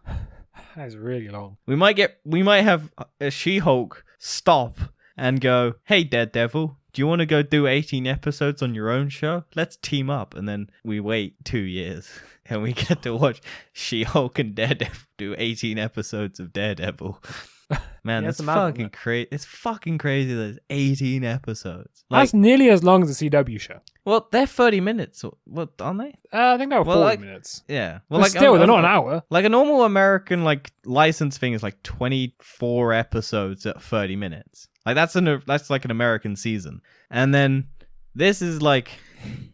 That is really long. We might have a She-Hulk stop and go, "Hey Daredevil, do you want to go do 18 episodes on your own show? Let's team up." And then we wait 2 years and we get to watch She-Hulk and Daredevil do 18 episodes of Daredevil. Man, that's fucking crazy. It's fucking crazy that it's 18 episodes. That's nearly as long as the CW show. Well, they're 30 minutes. What, aren't they? I think they were 40 minutes. Yeah. Well, but still, they're not an hour. Like a normal American license thing is like 24 episodes at 30 minutes. Like that's like an American season. And then this is like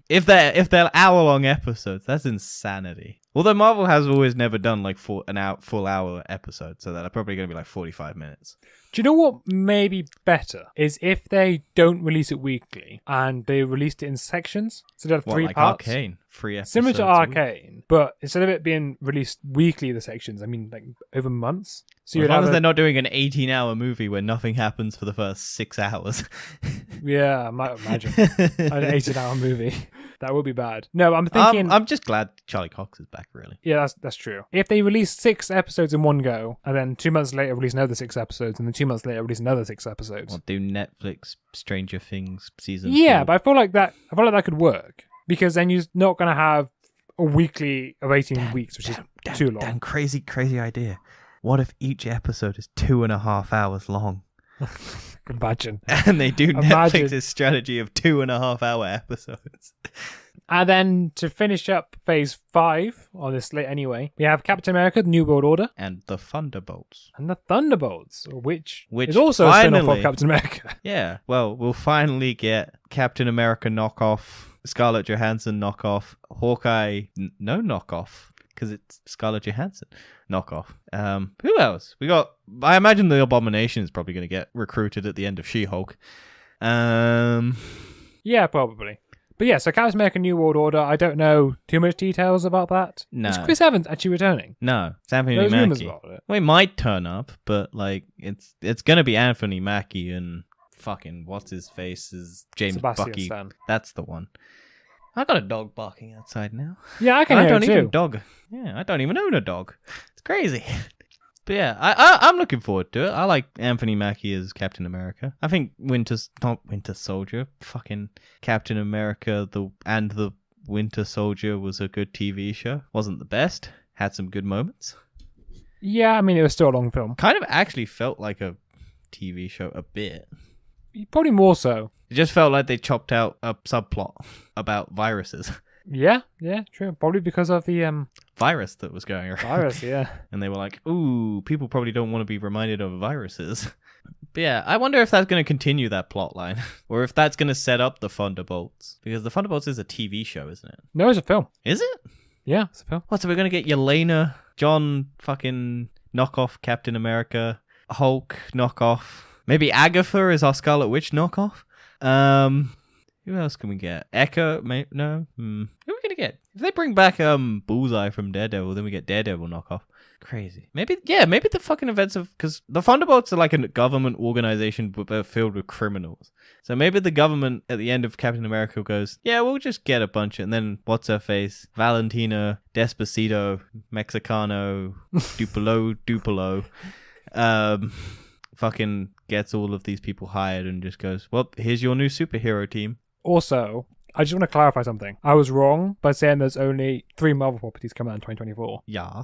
if they're hour-long episodes, that's insanity. Although Marvel has always never done like full hour episodes, so they're probably going to be like 45 minutes. Do you know what may be better is if they don't release it weekly and they released it in sections? So they have 3 parts. Arcane, 3 episodes. Similar to Arcane, but instead of it being released weekly, the sections, I mean like over months. So as long as they're not doing an 18-hour movie where nothing happens for the first 6 hours. Yeah, I might imagine. An 18-hour movie. That would be bad. No, I'm thinking... I'm just glad Charlie Cox is back, really. Yeah, that's true. If they release 6 episodes in one go, and then 2 months later release another 6 episodes, and then 2 months later release another 6 episodes. Or do Netflix Stranger Things season 4. But I feel like that could work. Because then you're not going to have a weekly of 18 weeks, which is too long. Damn, crazy idea. What if each episode is 2.5 hours long? Imagine. And they do Netflix's strategy of 2.5 hour episodes. And then to finish up phase 5 on this slate anyway, we have Captain America, The New World Order. And the Thunderbolts. Which is also finally, a spin-off of Captain America. Yeah, well, we'll finally get Captain America knockoff, Scarlett Johansson knockoff, Hawkeye no knockoff, because it's Scarlett Johansson knockoff. Who else? I imagine the Abomination is probably going to get recruited at the end of She-Hulk. Yeah, probably. But yeah, so Captain America New World Order, I don't know too much details about that. No. Is Chris Evans actually returning? No, it's Anthony There's Mackie. rumors about it. Well, he might turn up, but like it's going to be Anthony Mackie and fucking what's his face is James Sebastian Bucky. Stan. That's the one. I got a dog barking outside now. Yeah, I can hear it too. I don't even own a dog. It's crazy. But yeah, I'm looking forward to it. I like Anthony Mackie as Captain America. I think not Winter Soldier, fucking Captain America and the Winter Soldier was a good TV show. Wasn't the best. Had some good moments. Yeah, I mean, it was still a long film. Kind of actually felt like a TV show a bit. Probably more so. It just felt like they chopped out a subplot about viruses. Yeah, true. Probably because of the virus that was going around. Virus, yeah. And they were like, ooh, people probably don't want to be reminded of viruses. But yeah, I wonder if that's going to continue that plot line. Or if that's going to set up the Thunderbolts. Because the Thunderbolts is a TV show, isn't it? No, it's a film. Is it? Yeah, it's a film. What, so we're going to get Yelena, John fucking knockoff Captain America, Hulk knockoff. Maybe Agatha is our Scarlet Witch knockoff. Who else can we get? Echo? No? Who are we going to get? If they bring back Bullseye from Daredevil, then we get Daredevil knockoff. Crazy. Maybe the fucking events of... Because the Thunderbolts are like a government organization filled with criminals. So maybe the government at the end of Captain America goes, yeah, we'll just get a bunch. And then what's-her-face? Valentina, Despacito, Mexicano, Duplo. Fucking gets all of these people hired and just goes, well, here's your new superhero team. Also, I just want to clarify something. I was wrong by saying there's only 3 Marvel properties coming out in 2024. Yeah.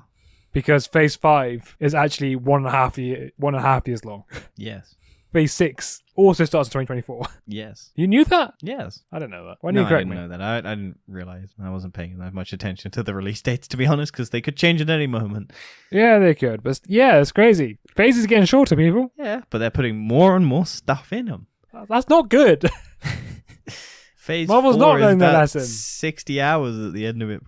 Because Phase 5 is actually 1.5 years long. Yes. Phase 6 also starts in 2024. Yes. You knew that? Yes. I didn't know that. Why didn't you correct me? I didn't know that. I didn't realize. I wasn't paying that much attention to the release dates, to be honest, because they could change at any moment. Yeah, they could. But yeah, it's crazy. Phases are getting shorter, people. Yeah, but they're putting more and more stuff in them. That's not good. Phase Marvel's 4 not is learning their about lesson. 60 hours at the end of it.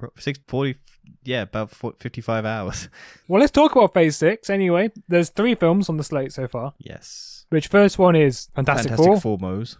40, yeah, about 55 hours. Well, let's talk about Phase 6 anyway. There's 3 films on the slate so far. Yes. Which first one is Fantastic Four. Mose.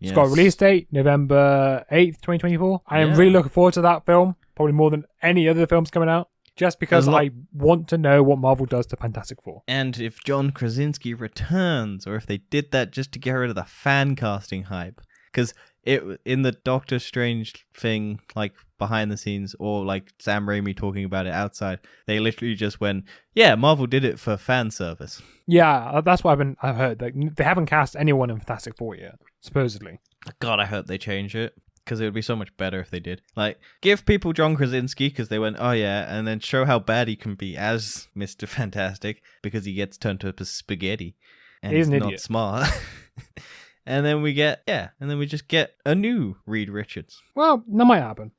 It's got a release date, November 8th, 2024. I am really looking forward to that film, probably more than any other films coming out, just because I want to know what Marvel does to Fantastic Four. And if John Krasinski returns, or if they did that just to get rid of the fan casting hype. Because in the Doctor Strange thing, like behind the scenes, or like Sam Raimi talking about it outside, they literally just went, yeah, Marvel did it for fan service. Yeah, that's what I've heard. Like, they haven't cast anyone in Fantastic Four yet, supposedly. God, I hope they change it. Because it would be so much better if they did. Like, give people John Krasinski because they went, oh yeah, and then show how bad he can be as Mr. Fantastic because he gets turned to spaghetti. And he's an not idiot. Smart. And then we just get a new Reed Richards. Well, that might happen.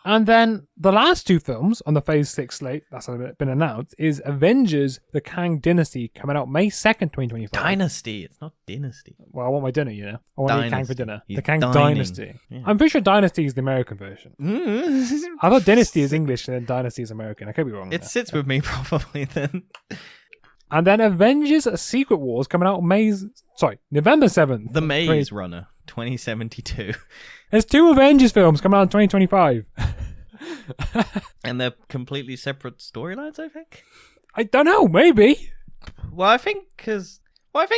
And then the last 2 films on the Phase 6 slate that's been announced is Avengers: The Kang Dynasty, coming out May 2nd, 2025. Dynasty. It's not Dynasty. Well, I want my dinner, you know. I want to eat Kang for dinner. He's the Kang dining. Dynasty. Yeah. I'm pretty sure Dynasty is the American version. I thought Dynasty is English and then Dynasty is American. I could be wrong. It sits with me probably then. And then Avengers: Secret Wars coming out November 7th. The Maze Runner, 2072. There's 2 Avengers films coming out in 2025. And they're completely separate storylines, I think? I don't know, maybe. Well, I think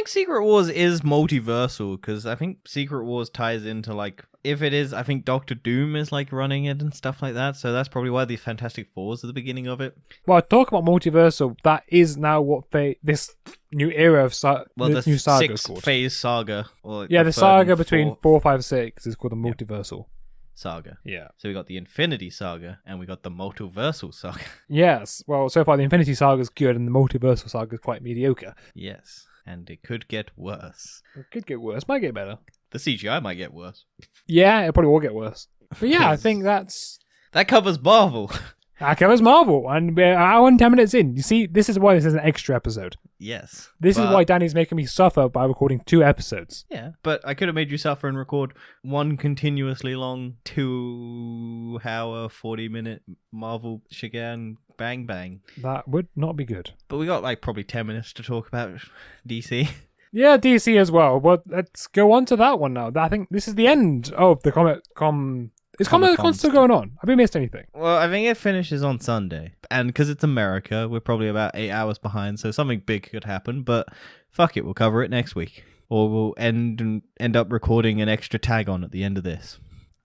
Secret Wars is multiversal, because I think Secret Wars ties into, like, if it is, I think Doctor Doom is, like, running it and stuff like that, so that's probably why the Fantastic Four is at the beginning of it. Well, talk about multiversal, that is now what this new era of the new saga is called. 6-phase saga. Or the saga between 4, 5, 6 is called the multiversal. Saga. Yeah. So we got the Infinity Saga, and we got the Multiversal Saga. Yes. Well, so far the Infinity Saga is good, and the Multiversal Saga is quite mediocre. Yes. And it could get worse. It could get worse. Might get better. The CGI might get worse. Yeah, it probably will get worse. But yeah, I think that covers Marvel. That covers Marvel, and we're an hour and 10 minutes in. You see, this is why this is an extra episode. Yes. This is why Danny's making me suffer by recording 2 episodes. Yeah, but I could have made you suffer and record one continuously long 2-hour, 40-minute Marvel Shigan Bang Bang. That would not be good. But we got like probably 10 minutes to talk about DC. Yeah, DC as well. But let's go on to that one now. I think this is the end of the Is Comic-Con still going on? Have we missed anything? Well, I think it finishes on Sunday. And because it's America, we're probably about 8 hours behind, so something big could happen. But fuck it, we'll cover it next week. Or we'll end up recording an extra tag on at the end of this.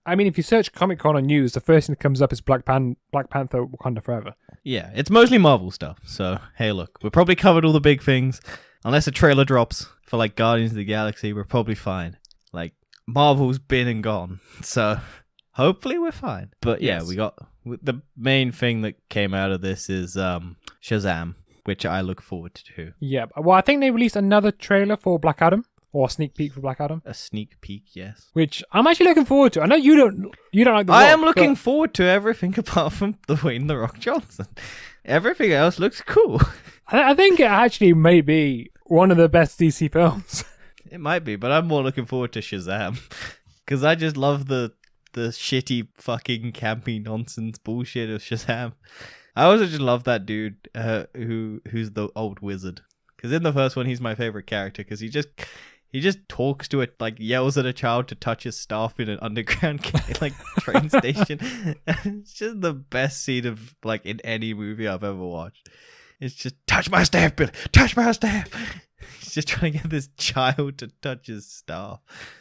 I mean, if you search Comic-Con on news, the first thing that comes up is Black Panther Wakanda Forever. Yeah, it's mostly Marvel stuff. So, hey, look, we've probably covered all the big things. Unless a trailer drops for, like, Guardians of the Galaxy, we're probably fine. Like, Marvel's been and gone. So... hopefully we're fine. But yeah, we got the main thing that came out of this is Shazam, which I look forward to. Yeah. Well, I think they released another trailer for Black Adam. or a sneak peek for Black Adam, A sneak peek, yes. which I'm actually looking forward to. I know you don't like the I Rock, am looking but forward to everything apart from Dwayne The Rock Johnson. Everything else looks cool. I think it actually may be one of the best DC films. It might be, but I'm more looking forward to Shazam. Because I just love the shitty fucking campy nonsense bullshit of Shazam. I also just love that dude who's the old wizard. Because in the first one, he's my favorite character because he just talks to it, like yells at a child to touch his staff in an underground like train station. It's just the best scene of like in any movie I've ever watched. It's just touch my staff, Billy, touch my staff. He's just trying to get this child to touch his staff,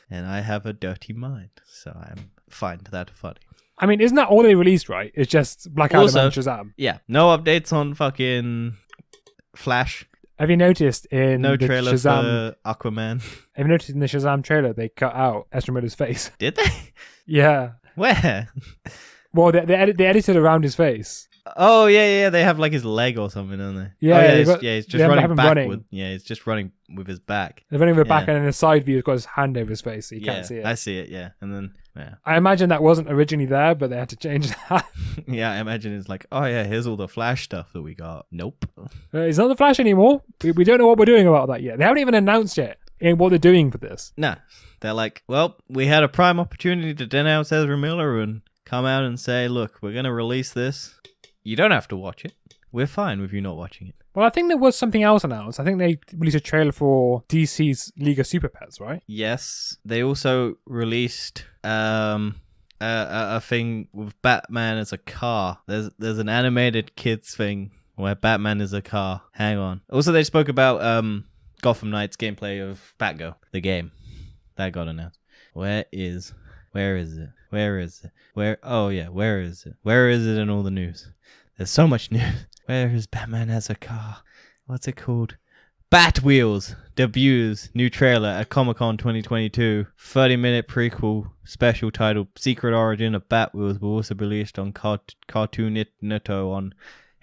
and I have a dirty mind, so I find that funny. I mean, isn't that all they released, right? It's just Black Adam and Shazam. Yeah, no updates on fucking Flash. Have you noticed in No the trailer Shazam? for Aquaman. Have you noticed in the Shazam trailer they cut out Ezra Miller's face? Did they? Yeah. Where? Well, they edited around his face. Oh yeah. They have like his leg or something, don't they? Yeah, he's just running backward. Yeah, he's just running with his back. They're running with back, and in the side view, he's got his hand over his face, so you can't see it. I see it. Yeah, and then yeah. I imagine that wasn't originally there, but they had to change that. Yeah, I imagine it's like, oh yeah, here's all the Flash stuff that we got. Nope. It's not the Flash anymore. We don't know what we're doing about that yet. They haven't even announced yet what they're doing for this. No, they're like, well, we had a prime opportunity to denounce Ezra Miller and come out and say, look, we're gonna release this. You don't have to watch it. We're fine with you not watching it. Well, I think there was something else announced. I think they released a trailer for DC's League of Super Pets, right? Yes. They also released a thing with Batman as a car. There's an animated kids thing where Batman is a car. Hang on. Also, they spoke about Gotham Knights gameplay of Batgirl, the game. That got announced. Where is it? Where is it? Oh yeah, where is it? Where is it in all the news? There's so much news. Where is Batman as a car? What's it called? Bat Wheels debuts new trailer at Comic-Con 2022. 30-minute prequel special titled Secret Origin of Bat Wheels will also be released on Cartoon Netto on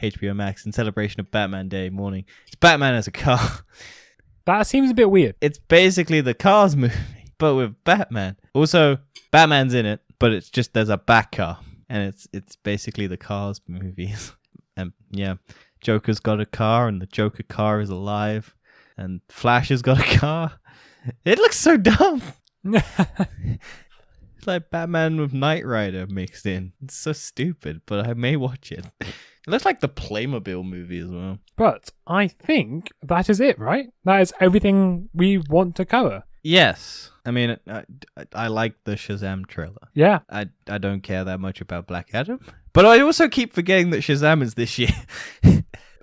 HBO Max in celebration of Batman Day morning. It's Batman as a car. That seems a bit weird. It's basically the Cars movie, but with Batman. Also, Batman's in it, but it's just there's a Bat car. And it's basically the Cars movies. And yeah, Joker's got a car and the Joker car is alive. And Flash has got a car. It looks so dumb. It's like Batman with Knight Rider mixed in. It's so stupid, but I may watch it. It looks like the Playmobil movie as well. But I think that is it, right? That is everything we want to cover. Yes. I mean, I like the Shazam trailer. Yeah. I don't care that much about Black Adam. But I also keep forgetting that Shazam is this year.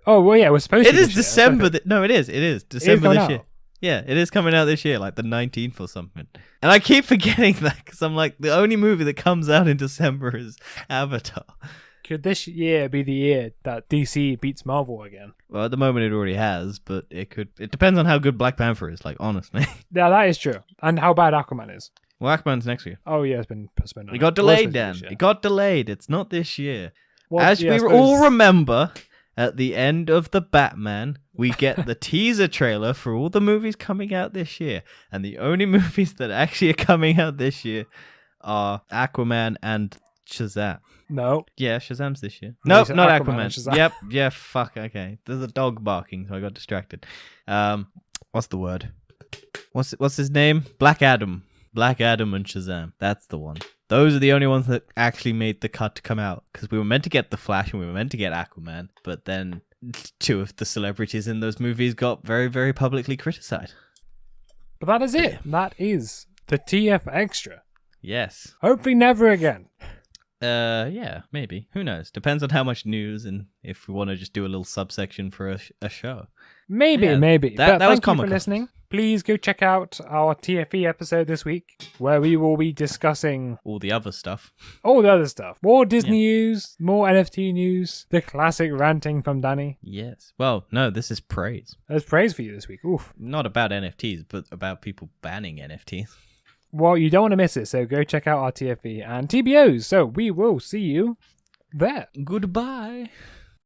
Oh, well, yeah, we're supposed to. It is December. No, it is. It is December this year. Out. Yeah, it is coming out this year, like the 19th or something. And I keep forgetting that because I'm like, the only movie that comes out in December is Avatar. Could this year be the year that DC beats Marvel again? Well, at the moment it already has, but it could. It depends on how good Black Panther is, like, honestly. Yeah, that is true. And how bad Aquaman is. Well, Aquaman's next year. Oh, yeah, it's been postponed. It got delayed, Dan. It got delayed. It's not this year. Well, As yeah, we all remember, at the end of the Batman, we get the teaser trailer for all the movies coming out this year. And the only movies that actually are coming out this year are Aquaman and Shazam. No. Yeah, Shazam's this year. No, Nope, not Aquaman. Yep, yeah, fuck, okay. There's a dog barking, so I got distracted. What's the word? What's his name? Black Adam. Black Adam and Shazam. That's the one. Those are the only ones that actually made the cut to come out. Because we were meant to get The Flash and we were meant to get Aquaman. But then two of the celebrities in those movies got very, very publicly criticized. But that is it. That is the TF Extra. Yes. Hopefully never again. Yeah, maybe. Who knows? Depends on how much news and if we want to just do a little subsection for a show. Maybe. That but was thank you for Comic-Con. listening. Please go check out our TFE episode this week, where we will be discussing All the other stuff. all the other stuff. More Disney news, more NFT news, the classic ranting from Danny. Yes. Well, no, this is praise. There's praise for you this week. Oof. Not about NFTs, but about people banning NFTs. Well, you don't want to miss it, so go check out our TFE and TBOs. So we will see you there. Goodbye.